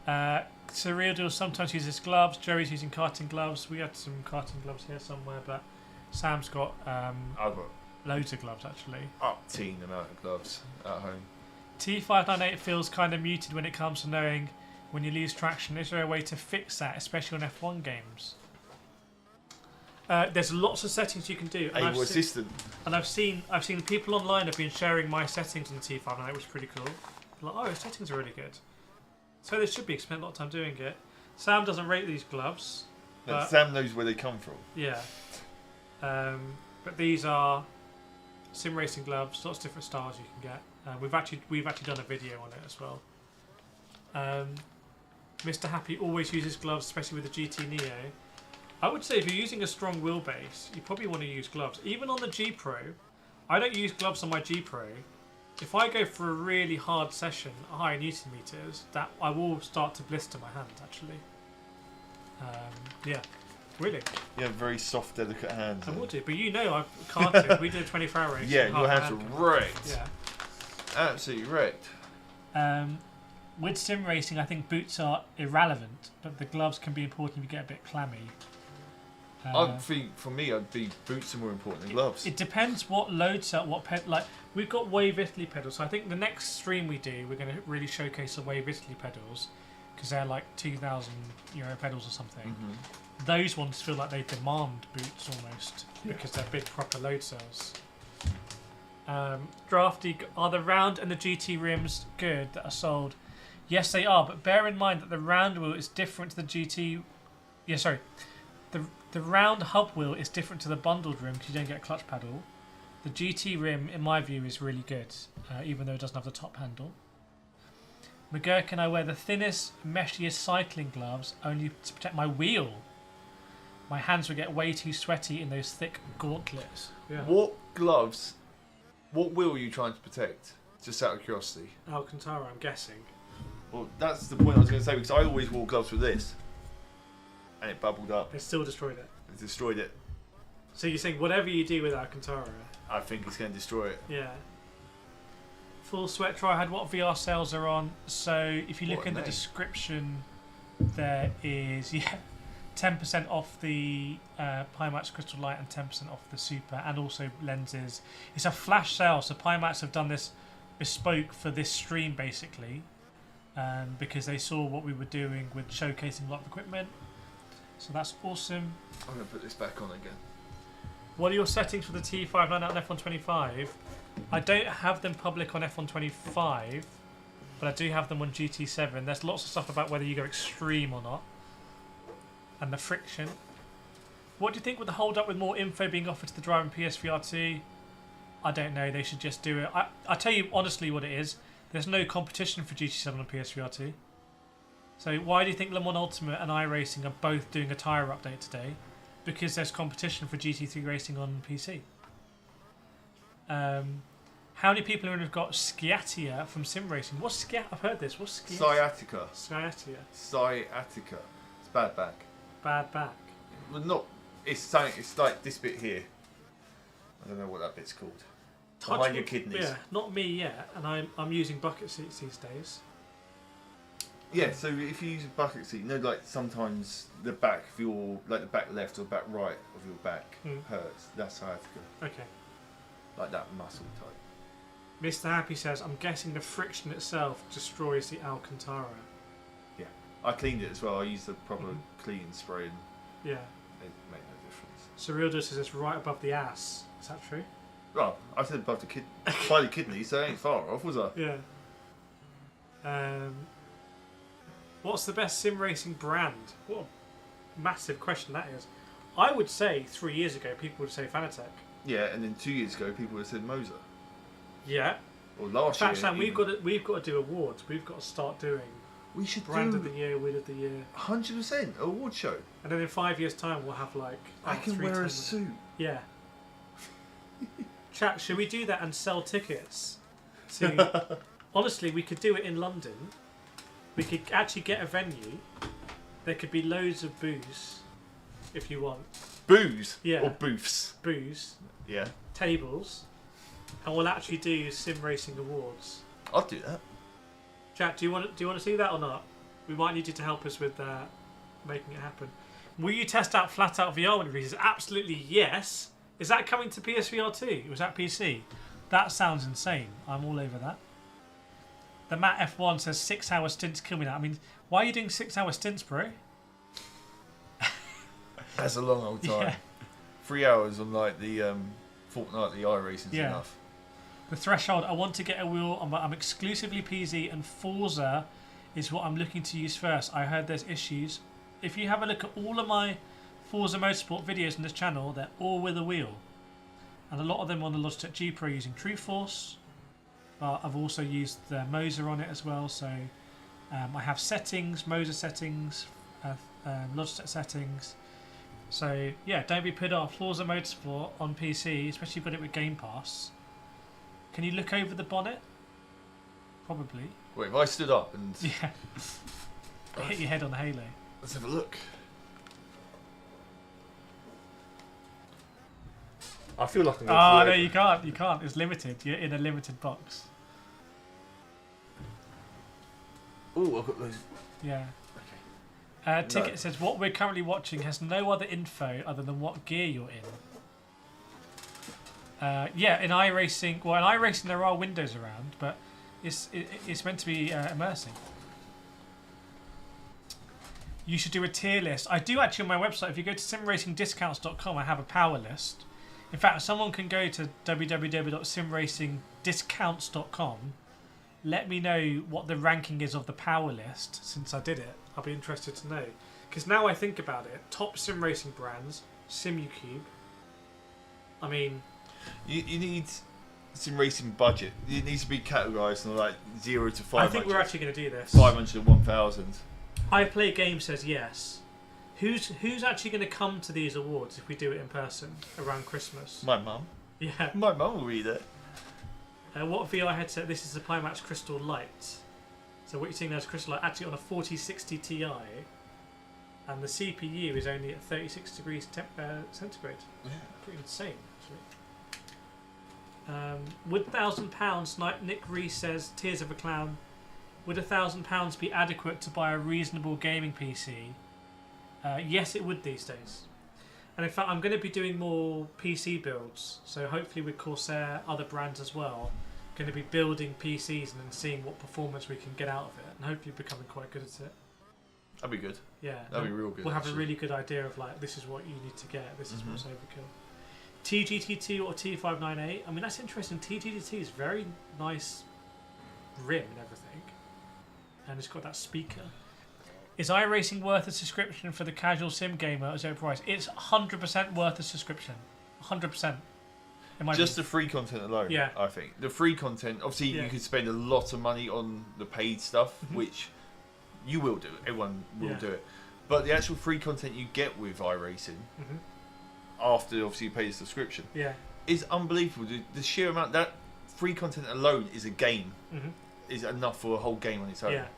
Surreal Deal sometimes uses gloves. Joey's using karting gloves. We had some karting gloves here somewhere, but Sam's got I've got loads of gloves actually. Up-teen amount of gloves at home. T598 feels kind of muted when it comes to knowing when you lose traction. Is there a way to fix that, especially on F1 games? There's lots of settings you can do. And I've seen people online have been sharing my settings on the T598, which is pretty cool. Like, oh, settings are really good. So they should be. Spent a lot of time doing it. Sam doesn't rate these gloves. But Sam knows where they come from. Yeah. But these are sim racing gloves. Lots of different styles you can get. We've actually done a video on it as well. Mr. Happy always uses gloves, especially with the GT Neo. I would say if you're using a strong wheelbase, you probably want to use gloves. Even on the G Pro, I don't use gloves on my G Pro. If I go for a really hard session, high Newton meters, that I will start to blister my hands actually. Yeah, really. You have very soft, delicate hands. I will do, but you know I've karted. We did a 24-hour race. Yeah, your hands were wrecked. Yeah. Absolutely wrecked. With sim racing, I think boots are irrelevant, but the gloves can be important if you get a bit clammy. I think for me, I'd be boots are more important than gloves. It depends what load cell, what like we've got Wave Italy pedals. So I think the next stream we do, we're going to really showcase the Wave Italy pedals because they're like €2,000 pedals or something. Mm-hmm. Those ones feel like they demand boots almost because they're big proper load cells. Drafty, are the round and the GT rims good that are sold? Yes, they are, but bear in mind that the round wheel is different to the GT. Yeah, sorry. The round hub wheel is different to the bundled rim because you don't get a clutch pedal. The GT rim, in my view, is really good, even though it doesn't have the top handle. McGurk and I wear the thinnest, meshiest cycling gloves only to protect my wheel. My hands would get way too sweaty in those thick gauntlets. Yeah. What gloves, what wheel are you trying to protect? Just out of curiosity. Alcantara, I'm guessing. Well, that's the point I was going to say because I always wore gloves with this. And it bubbled up. They still destroyed it. It destroyed it. So you're saying whatever you do with Alcantara? I think it's going to destroy it. Yeah. Full sweat tryhard, what VR sales are on? So if you look in the description, there is 10% off the Pimax Crystal Light and 10% off the Super, and also lenses. It's a flash sale, so Pimax have done this bespoke for this stream basically, because they saw what we were doing with showcasing a lot of equipment. So that's awesome. I'm going to put this back on again. What are your settings for the T59 on F125? I don't have them public on F125, but I do have them on GT7. There's lots of stuff about whether you go extreme or not. And the friction. What do you think would hold up with more info being offered to the driver in PSVR 2? I don't know, they should just do it. I'll tell you honestly what it is. There's no competition for GT7 on PSVR 2. So why do you think Le Mans Ultimate and iRacing are both doing a tyre update today? Because there's competition for GT3 racing on PC. How many people have got sciatica from sim racing? What's sciatica? I've heard this. What's sciatica? Sciatica. Sciatica. It's bad back. Bad back. Well, not. It's something. It's like this bit here. I don't know what that bit's called. Behind your kidneys. Yeah, not me yet, and I'm using bucket seats these days. Yeah, so if you use a bucket seat, you know, like sometimes the back of your, like the back left or back right of your back hurts. That's sciatica. Okay. Like that muscle type. Mr. Happy says, I'm guessing the friction itself destroys the Alcantara. Yeah. I cleaned it as well. I used the proper clean spray and yeah. It made no difference. Surreal says it's right above the ass. Is that true? Well, I said above the by the kidney, so it ain't far off, was I? Yeah. What's the best sim racing brand? What a massive question that is. I would say 3 years ago people would say Fanatec. Yeah, and then 2 years ago people would have said Moser. Yeah. Or last year. In fact, Sam, we've got to do awards. We've got to start doing. We should brand of the year, wheel of the year. 100% award show. And then in 5 years' time we'll have like. I can wear a suit. Yeah. Chat, should we do that and sell tickets? To honestly, we could do it in London. We could actually get a venue. There could be loads of booze, if you want. Booze? Yeah. Or booths? Booze. Yeah. Tables. And we'll actually do sim racing awards. I'll do that. Chat, do you want to see that or not? We might need you to help us with making it happen. Will you test out Flat Out VR when it releases? Absolutely yes. Is that coming to PSVR 2? Was that PC? That sounds insane. I'm all over that. The Matt F1 says 6 hour stints kill me now. I mean, why are you doing 6 hour stints, bro? That's a long old time. Yeah. 3 hours on like the fortnightly iRacing is enough. The threshold, I want to get a wheel. I'm exclusively PZ and Forza is what I'm looking to use first. I heard there's issues. If you have a look at all of my Forza Motorsport videos on this channel, they're all with a wheel. And a lot of them on the Logitech G Pro using True Force. But I've also used the Moser on it as well. So I have settings, Moser settings, Logitech settings. So yeah, don't be put off. Forza Motorsport on PC, especially if you've got it with Game Pass. Can you look over the bonnet? Probably. Wait, if I stood up and Yeah. Hit your head on the halo. let's have a look. I feel like I'm going Oh to no, you can't. You can't. It's limited. You're in a limited box. Oh, I've got those. Yeah. Okay. Ticket says what we're currently watching has no other info other than what gear you're in. Yeah, in iRacing. Well, in iRacing there are windows around, but it's meant to be immersing. You should do a tier list. I do actually on my website. If you go to simracingdiscounts.com, I have a power list. In fact, someone can go to www.simracingdiscounts.com. Let me know what the ranking is of the power list since I did it. I'll be interested to know. Because now I think about it, top sim racing brands, SimuCube. I mean, you need sim racing budget. It needs to be categorised in like 0 to 500. I think we're actually going to do this. 500 and 1,000. I Play Game says yes. Who's actually going to come to these awards if we do it in person around Christmas? My mum. Yeah. My mum will be there. What VR headset? This is the Pimax Crystal Light. So what you're seeing there is Crystal Light actually on a 4060 Ti, and the CPU is only at 36 degrees centigrade. Yeah. Pretty insane, actually. Would £1,000? Nick Reese says, Tears of a Clown. Would £1,000 be adequate to buy a reasonable gaming PC? Yes, it would these days. And in fact, I'm going to be doing more PC builds. So hopefully with Corsair, other brands as well, going to be building PCs and then seeing what performance we can get out of it, and hopefully becoming quite good at it. That'd be good. Yeah, That'd be real good. We'll have actually. a really good idea of like, this is what you need to get, this is what's overkill. TGT2 or T598. I mean, that's interesting. TGT2 is very nice rim and everything, and it's got that speaker. Is iRacing worth a subscription for the casual sim gamer at zero price? It's 100% worth a subscription. 100%. Just the free content alone, yeah. I think. The free content, obviously you could spend a lot of money on the paid stuff, which you will do. Everyone will do it. But the actual free content you get with iRacing, after obviously you pay the subscription, is unbelievable. The sheer amount, that free content alone is a game. Is enough for a whole game on its own. Yeah.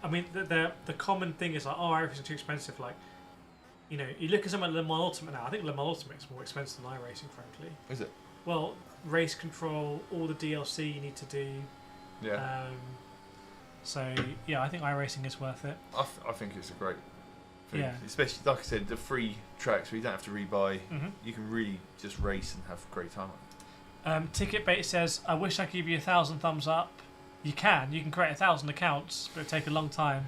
I mean, the common thing is like, oh, iRacing's too expensive. Like, you know, you look at something like Le Mans Ultimate now. I think Le Mans Ultimate is more expensive than iRacing, frankly. Is it? Well, race control, all the DLC you need to do. Yeah. So yeah, I think iRacing is worth it. I think it's a great thing. Yeah. Especially, like I said, the free tracks where you don't have to rebuy. You can really just race and have a great time on it. Ticketbait says, I wish I could give you 1,000 thumbs up. You can create 1,000 accounts, but it'll take a long time.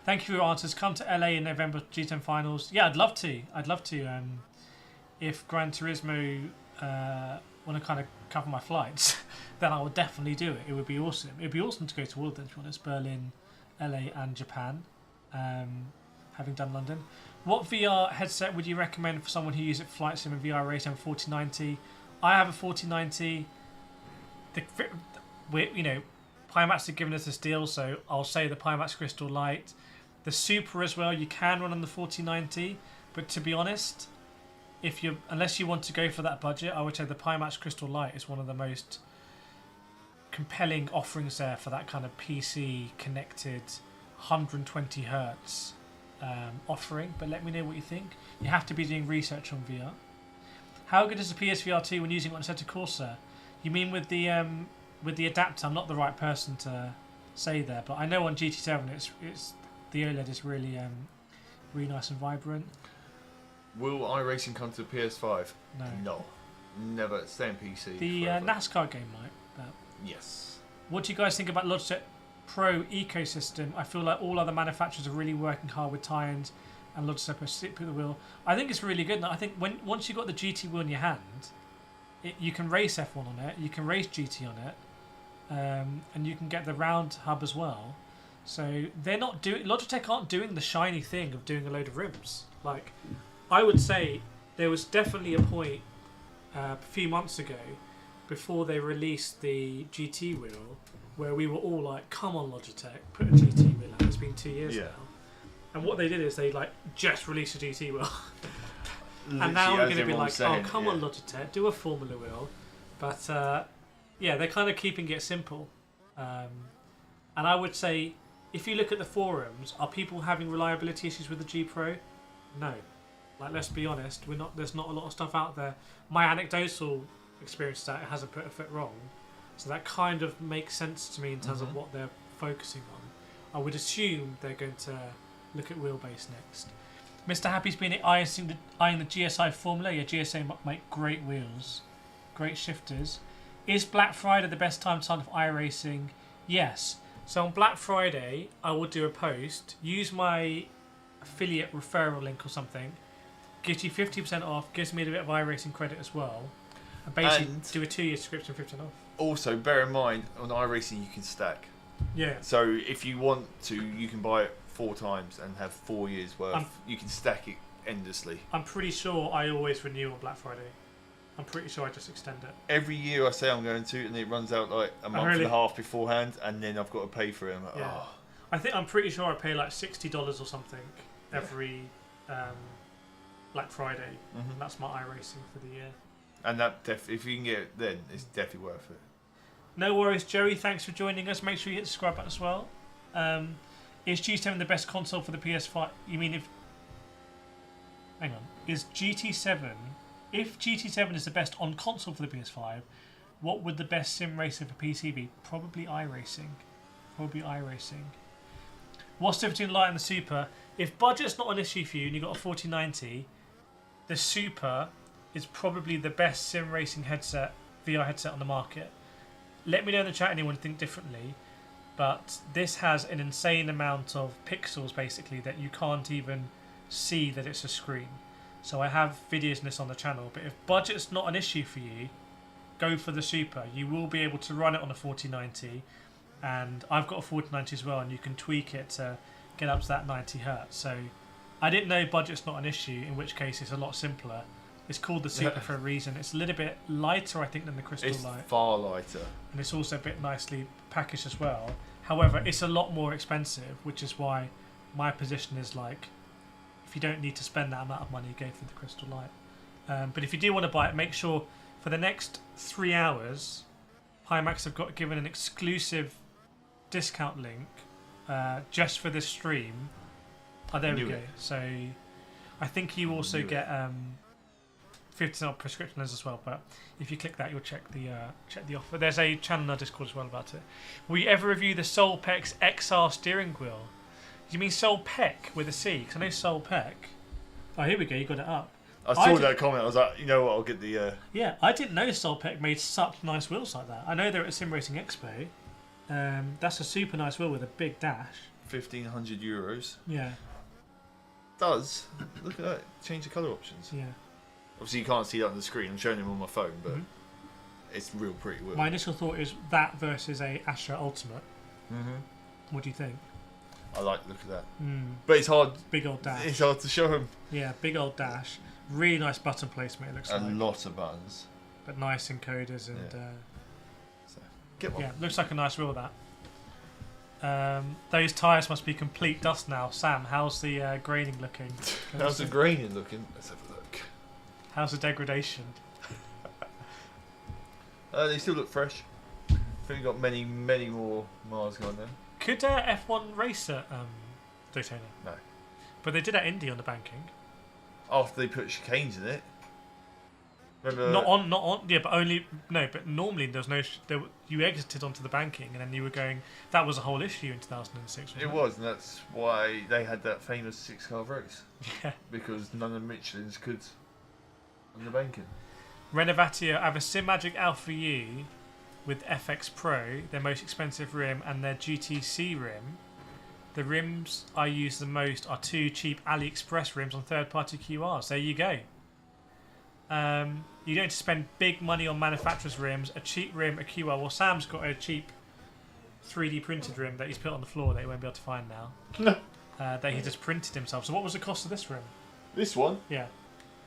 Thank you for your answers. Come to LA in November G10 finals. Yeah, I'd love to. If Gran Turismo want to kind of cover my flights, then I would definitely do it. It would be awesome. It would be awesome to go to all of them, to be honest. Berlin, LA and Japan, having done London. What VR headset would you recommend for someone who uses Flight Sim and VR Racing 4090? I have a 4090. Pimax have given us this deal, so I'll say the Pimax Crystal Light. The Super as well, you can run on the 4090, but to be honest, unless you want to go for that budget, I would say the Pimax Crystal Light is one of the most compelling offerings there for that kind of PC connected 120 hertz offering. But let me know what you think. You have to be doing research on VR. How good is the PSVR 2 when using it instead of Corsair? You mean with the adapter? I'm not the right person to say there, but I know on GT7 it's the OLED is really really nice and vibrant. Will iRacing come to the PS5? No. Never. Stay on PC. The NASCAR game might. But yes. What do you guys think about Logitech Pro ecosystem? I feel like all other manufacturers are really working hard with tie-ins, and Logitech are stick with the wheel. I think it's really good. I think once you've got the GT wheel in your hand, you can race F1 on it, you can race GT on it, and you can get the round hub as well. So Logitech aren't doing the shiny thing of doing a load of rims. Like, I would say there was definitely a point a few months ago, before they released the GT wheel, where we were all like, come on Logitech, put a GT wheel out. It's been 2 years now. And what they did is they just released a GT wheel. And now we're going to be like, saying, oh, come on, Logitech, do a Formula wheel. But yeah, they're kind of keeping it simple. And I would say, if you look at the forums, are people having reliability issues with the G Pro? No. Like, let's be honest, there's not a lot of stuff out there. My anecdotal experience is that it hasn't put a foot wrong. So that kind of makes sense to me in terms of what they're focusing on. I would assume they're going to look at wheelbase next. Mr. Happy's been eyeing the GSI Formula. Yeah, GSA make great wheels, great shifters. Is Black Friday the best time to sign up for iRacing? Yes. So on Black Friday, I will do a post. Use my affiliate referral link or something. Gives you 50% off. Gives me a bit of iRacing credit as well. And basically do a 2-year subscription, 50% off. Also, bear in mind, on iRacing you can stack. Yeah. So if you want to, you can buy it 4 times and have 4 years worth. You can stack it endlessly. I'm pretty sure I always renew on Black Friday. I'm pretty sure I just extend it. Every year I say I'm going to, and it runs out like a month and a half beforehand, and then I've got to pay for it. Like, yeah. I'm pretty sure I pay like $60 or something every Black Friday. And that's my iRacing for the year. And that if you can get it then, it's definitely worth it. No worries, Joey. Thanks for joining us. Make sure you hit the subscribe button as well. Is G7 the best console for the PS5? You mean if... Hang on. Is GT7... If GT7 is the best on console for the PS5, what would the best sim racer for PC be? Probably iRacing. What's the difference between Lite and the Super? If budget's not an issue for you and you've got a 4090, the Super is probably the best sim racing headset, VR headset on the market. Let me know in the chat anyone think differently, but this has an insane amount of pixels basically that you can't even see that it's a screen. So I have videos on this on the channel, but if budget's not an issue for you, go for the Super. You will be able to run it on a 4090, and I've got a 4090 as well, and you can tweak it to get up to that 90 Hz. So I didn't know budget's not an issue, in which case it's a lot simpler. It's called the Super for a reason. It's a little bit lighter, I think, than the Crystal Light. It's far lighter. And it's also a bit nicely packaged as well. However, it's a lot more expensive, which is why my position is like, if you don't need to spend that amount of money, go for the Crystal Light. But if you do want to buy it, make sure for the next 3 hours, Pimax have given an exclusive discount link just for this stream. Oh, there we go. So I think you also get 50% off prescription lenses as well. But if you click that, you'll check the offer. There's a channel in our Discord as well about it. Will you ever review the Solpex XR steering wheel? You mean Solpec with a C? Because I know Solpec. Oh, here we go. You got it up. I saw that comment. I was like, you know what? I'll get the. Yeah, I didn't know Solpec made such nice wheels like that. I know they're at Sim Racing Expo. That's a super nice wheel with a big dash. €1,500. Yeah. Does look at that? Change the colour options. Yeah. Obviously, you can't see that on the screen. I'm showing them on my phone, but it's real pretty wheel. My initial thought is that versus a Astra Ultimate. What do you think? I like the look of that. But it's hard. Big old dash. It's hard to show them. Yeah, big old dash. Really nice button placement, it looks like. A lot of buttons. But nice encoders and... So, get one. Yeah, looks like a nice wheel, that. Those tyres must be complete dust now. Sam, how's the graining looking? How's the graining looking? Let's have a look. How's the degradation? They still look fresh. I think we've got many, many more miles going there. Could F1 race at Daytona? No. But they did at Indy on the banking. After they put chicanes in it. Remember? Not on. Yeah, but only But normally there's no. You exited onto the banking, and then you were going. That was a whole issue in 2006. It was, and that's why they had that famous 6-car race. Yeah. Because none of the Michelins could on the banking. Renovatio, I have a SimMagic Alpha U with FX Pro, their most expensive rim, and their GTC rim. The rims I use the most are 2 cheap AliExpress rims on third-party QRs. There you go. You don't have to spend big money on manufacturer's rims. A cheap rim, a QR. Well, Sam's got a cheap 3D printed rim that he's put on the floor that he won't be able to find now. That he just printed himself. So what was the cost of this rim? This one? Yeah.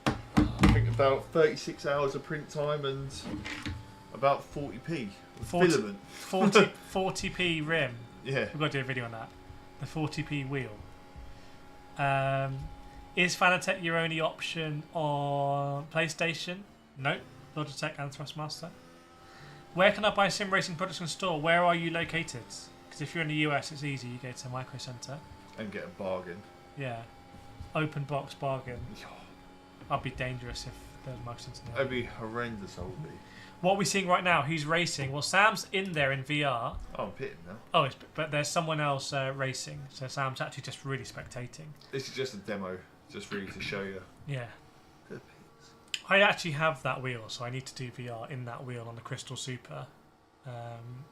I think about 36 hours of print time and about 40p. 40, 40p rim. Yeah. We've got to do a video on that. The 40p wheel. Is Fanatec your only option on PlayStation? No. Logitech and Thrustmaster. Where can I buy sim racing products in store? Where are you located? Because if you're in the US, it's easy. You go to Micro Center. And get a bargain. Yeah. Open box bargain. I'd be dangerous if there's Micro Center. That'd be horrendous, I would be. What are we seeing right now? Who's racing? Well, Sam's in there in VR. Oh, I'm pitting now. Oh, but there's someone else racing. So Sam's actually just really spectating. This is just a demo, just really to show you. Yeah. Good pits. I actually have that wheel, so I need to do VR in that wheel on the Crystal Super.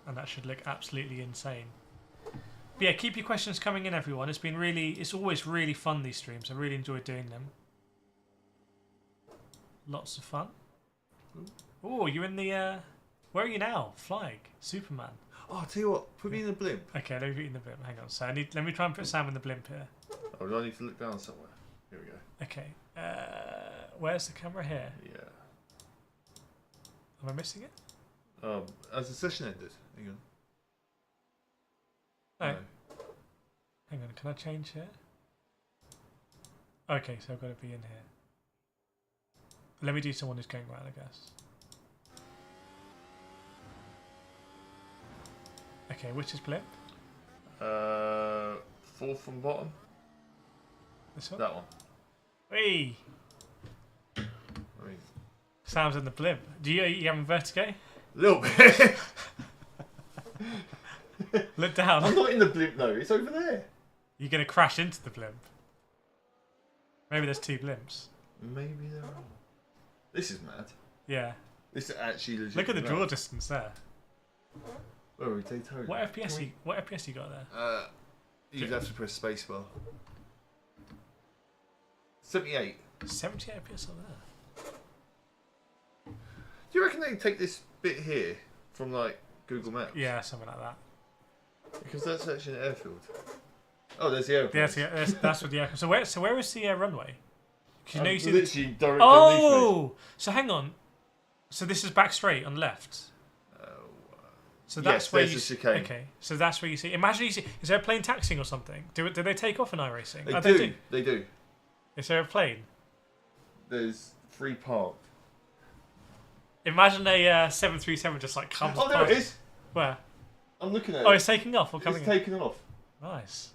And that should look absolutely insane. But yeah, keep your questions coming in, everyone. It's always really fun, these streams. I really enjoy doing them. Lots of fun. Oh, you're in the... where are you now? Flying. Superman. Oh, I'll tell you what, put me in the blimp. Okay, let me put you in the blimp. Hang on. So let me try and put Sam in the blimp here. Oh, do I need to look down somewhere? Here we go. Okay. Where's the camera here? Yeah. Am I missing it? Has the session ended? Hang on. No. Hang on, can I change here? Okay, so I've got to be in here. Let me do someone who's going around, I guess. Okay, which is blimp? Fourth from bottom. This one? That one. Hey! I mean, Sam's in the blimp. Do you having vertigo? a little bit. Look down. I'm not in the blimp though. It's over there. You're going to crash into the blimp. Maybe there's two blimps. Maybe there are. This is mad. Yeah. This is actually legit. Look at the draw distance there. Where are we? Daytona. What FPS you got there? You'd have to press spacebar. 78. 78 FPS on there. Do you reckon they can take this bit here from like Google Maps? Yeah, something like that. Because that's actually an airfield. Oh, there's the airport. Yeah, that's what the aircraft. So where is the runway? You know, you see literally directly oh, so hang on. So this is back straight on the left. So that's yes, where there's you a chicane. Okay, so that's where you see. Imagine you see. Is there a plane taxiing or something? Do they take off in iRacing? They do. They do. Is there a plane? There's 3 parked. Imagine a 737 just like comes. Oh, there it is. Where? I'm looking at it. Oh, it's taking off or coming. It's taking off. Nice.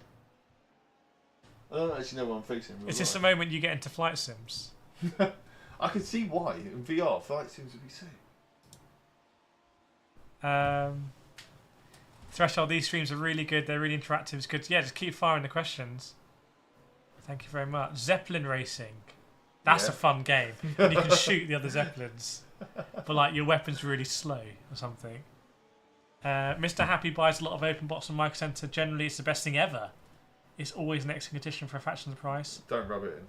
I don't actually know where I'm facing. It's just the moment you get into flight sims. I can see why in VR flight sims would be sick. Threshold, these streams are really good. They're really interactive. It's good. Yeah, just keep firing the questions. Thank you very much. Zeppelin racing. That's a fun game. And you can shoot the other Zeppelins. But like your weapon's really slow or something. Mr. Happy buys a lot of open box on Micro Center. Generally, it's the best thing ever. It's always an excellent edition for a fraction of the price. Don't rub it in.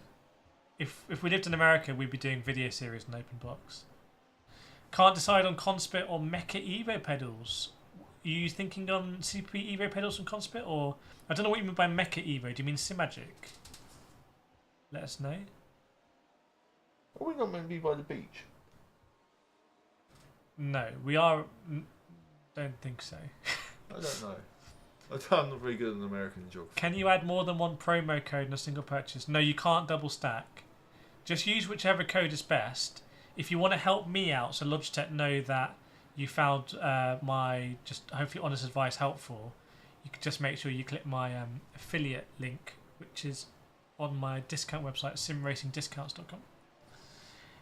If we lived in America, we'd be doing video series on open box. Can't decide on Conspit or Mecha Evo pedals. Are you thinking on CP Evo pedals and Conspit, or I don't know what you mean by Mecha Evo. Do you mean Simagic? Let us know. Are we not meant to be by the beach? No, we are. Don't think so. I don't know. I'm not very good in American geography. Can you add more than one promo code in a single purchase? No, you can't double stack. Just use whichever code is best. If you want to help me out, so Logitech know that you found my just hopefully honest advice helpful, you can just make sure you click my affiliate link, which is on my discount website, simracingdiscounts.com.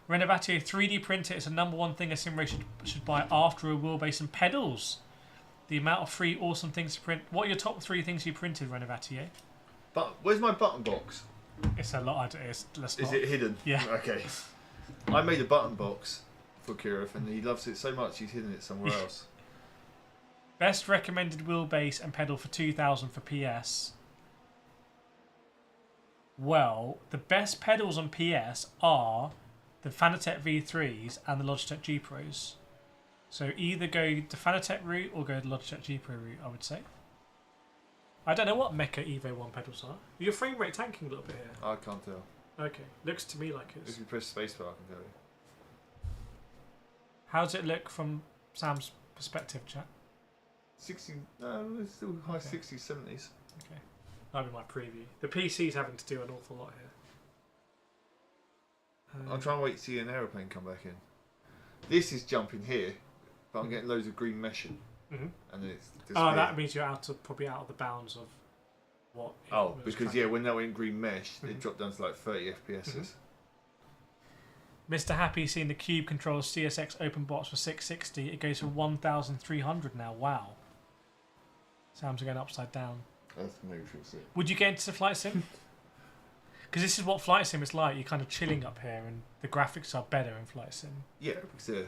Renovati 3D printer is the #1 thing a sim racer should buy after a wheelbase and pedals. The amount of free awesome things to print. What are your top 3 things you printed, Renovati? But where's my button box? It's a lot. Is it hidden? Yeah. Okay. I made a button box for Kirif and he loves it so much he's hidden it somewhere else. Best recommended wheelbase and pedal for 2000 for PS. Well, the best pedals on PS are the Fanatec V3s and the Logitech G Pros. So either go the Fanatec route or go the Logitech G Pro route, I would say. I don't know what Mecha Evo 1 pedals are. Your frame rate tanking a little bit here. I can't tell. Okay, looks to me like it's... If you press spacebar, I can tell you. How does it look from Sam's perspective, chat? 60... No, it's still high 60s, 70s. Okay. That'll be my preview. The PC's having to do an awful lot here. I'm trying to wait to see an aeroplane come back in. This is jumping here, but I'm getting loads of green meshing. Mm-hmm. And then it's that means you're probably out of the bounds of what. Oh, because when they went green mesh, they dropped down to like 30 FPSs. Mr. Happy seeing the Cube controls CSX open box for 660. It goes for 1,300 now. Wow. Sam's going upside down. That's maybe feel sick. Would you get into Flight Sim? Because this is what Flight Sim is like. You're kind of chilling up here, and the graphics are better in Flight Sim. Yeah, because they're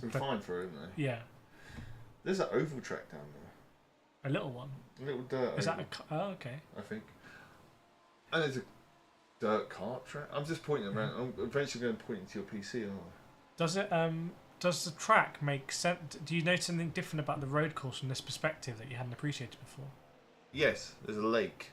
refined for it, isn't they? Yeah. There's an oval track down there. A little one. A little dirt. Is oval, that oh, okay. I think. And there's a dirt kart track. I'm just pointing around. I'm eventually going to point into your PC, aren't I? Does it? Does the track make sense? Do you notice anything different about the road course from this perspective that you hadn't appreciated before? Yes, there's a lake.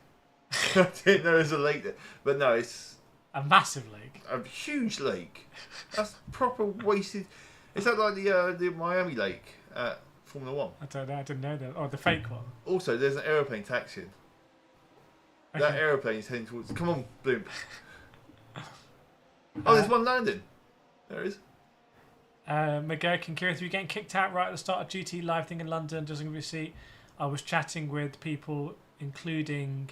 I didn't know there was a lake there, but no, it's a massive lake. A huge lake. That's proper wasted. Is that like the Miami Lake at Formula One? I don't know. I didn't know that. Oh, the fake one. Also, there's an aeroplane taxiing. Okay. That aeroplane is heading towards. Come on, Bloom. Oh, there's one landing. There it is. McGurkin, curious, were you getting kicked out right at the start of GT Live thing in London? Doesn't give you a seat. I was chatting with people, including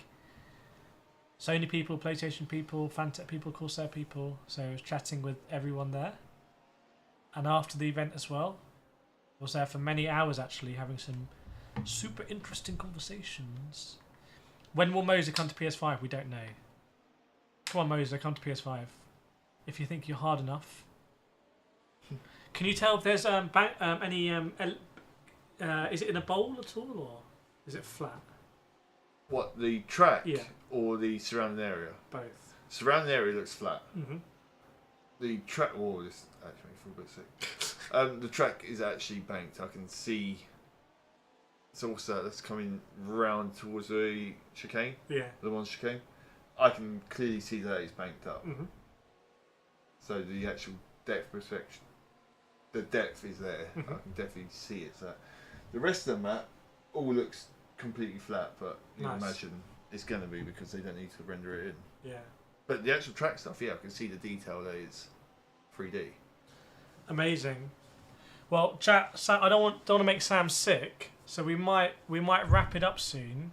Sony people, PlayStation people, Fantech people, Corsair people. So I was chatting with everyone there. And after the event as well, I was there for many hours actually, having some super interesting conversations. When will Moser come to PS5? We don't know. Come on, Moser, come to PS5. If you think you're hard enough. Can you tell if there's any... is it in a bowl at all, or is it flat? What, the track? Yeah. Or the surrounding area? Both. Surrounding area looks flat. Mm-hmm. The track... Oh, this actually makes me feel a bit sick. The track is actually banked. I can see... It's also that's coming round towards the chicane. Yeah. The one chicane. I can clearly see that it's banked up. Mm-hmm. So the actual depth perception, the depth is there. Mm-hmm. I can definitely see it. So the rest of the map all looks completely flat, but you can imagine it's going to be because they don't need to render it in. Yeah. But the actual track stuff, yeah, I can see the detail that it's 3D. Amazing. Well, chat. Sam, I don't want to make Sam sick, so we might wrap it up soon,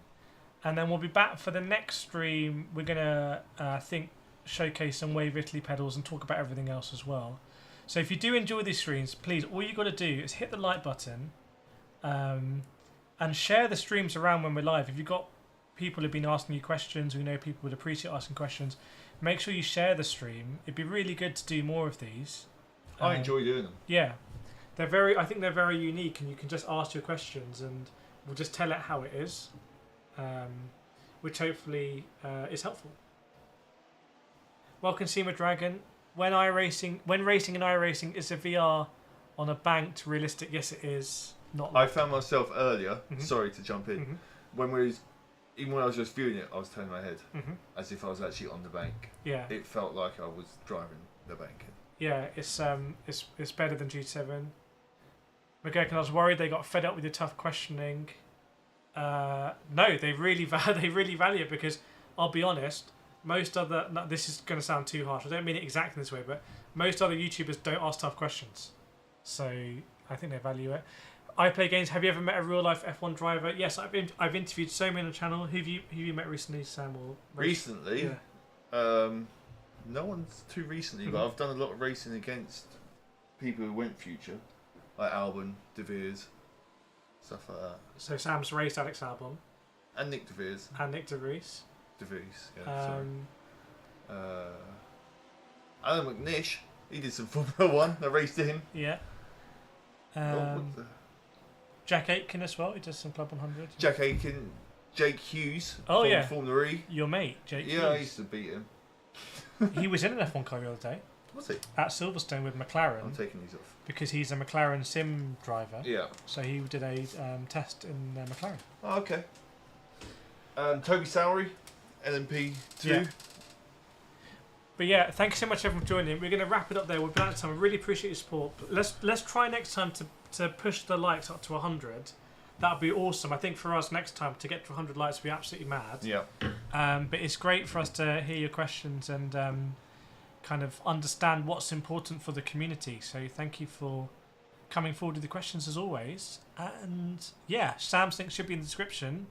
and then we'll be back for the next stream. We're gonna I think showcase some Wave Italy pedals and talk about everything else as well. So if you do enjoy these streams, please, all you got to do is hit the like button, and share the streams around when we're live. If you've got people who've been asking you questions, we know people would appreciate asking questions. Make sure you share the stream. It'd be really good to do more of these. I enjoy doing them. Yeah. I think they're very unique, and you can just ask your questions, and we'll just tell it how it is, which hopefully is helpful. Welcome, Seema Dragon. When racing in iRacing, is a VR on a banked realistic? Yes, it is. Not. I found myself earlier. Sorry to jump in. Even when I was just viewing it, I was turning my head as if I was actually on the bank. Yeah. It felt like I was driving the bank. Yeah, it's better than GT7. McGurkin, I was worried they got fed up with your tough questioning. No, they really value it, because I'll be honest, this is going to sound too harsh. I don't mean it exactly this way, but most other YouTubers don't ask tough questions, so I think they value it. I play games. Have you ever met a real life F1 driver? Yes, I've interviewed so many on the channel. Who have you met recently, Sam? Or recently? Yeah. No one's too recently, but I've done a lot of racing against people who went future, like Albon, De Veers, stuff like that. So Sam's raced Alex Albon. And Nick De Veers. And Nick De Vries. De Vries, yeah, sorry. Alan McNish, he did some Formula 1, I raced him. Yeah. Jack Aitken as well, he does some Club 100. Jack Aitken, Jake Hughes from Formula E. Your mate, Jake Hughes. Yeah, I used to beat him. He was in an F1 car the other day. Was he? At Silverstone with McLaren. I'm taking these off. Because he's a McLaren sim driver. Yeah. So he did a test in McLaren. Oh, okay. Toby Sowery, LMP2. Yeah. But yeah, thanks so much everyone for joining. We're going to wrap it up there. We've been out of time. I really appreciate your support. Let's try next time to push the likes up to 100. That would be awesome. I think for us next time to get to 100 likes would be absolutely mad. Yeah. But it's great for us to hear your questions and kind kind of understand what's important for the community. So thank you for coming forward with the questions as always. And yeah, Sam's link should be in the description.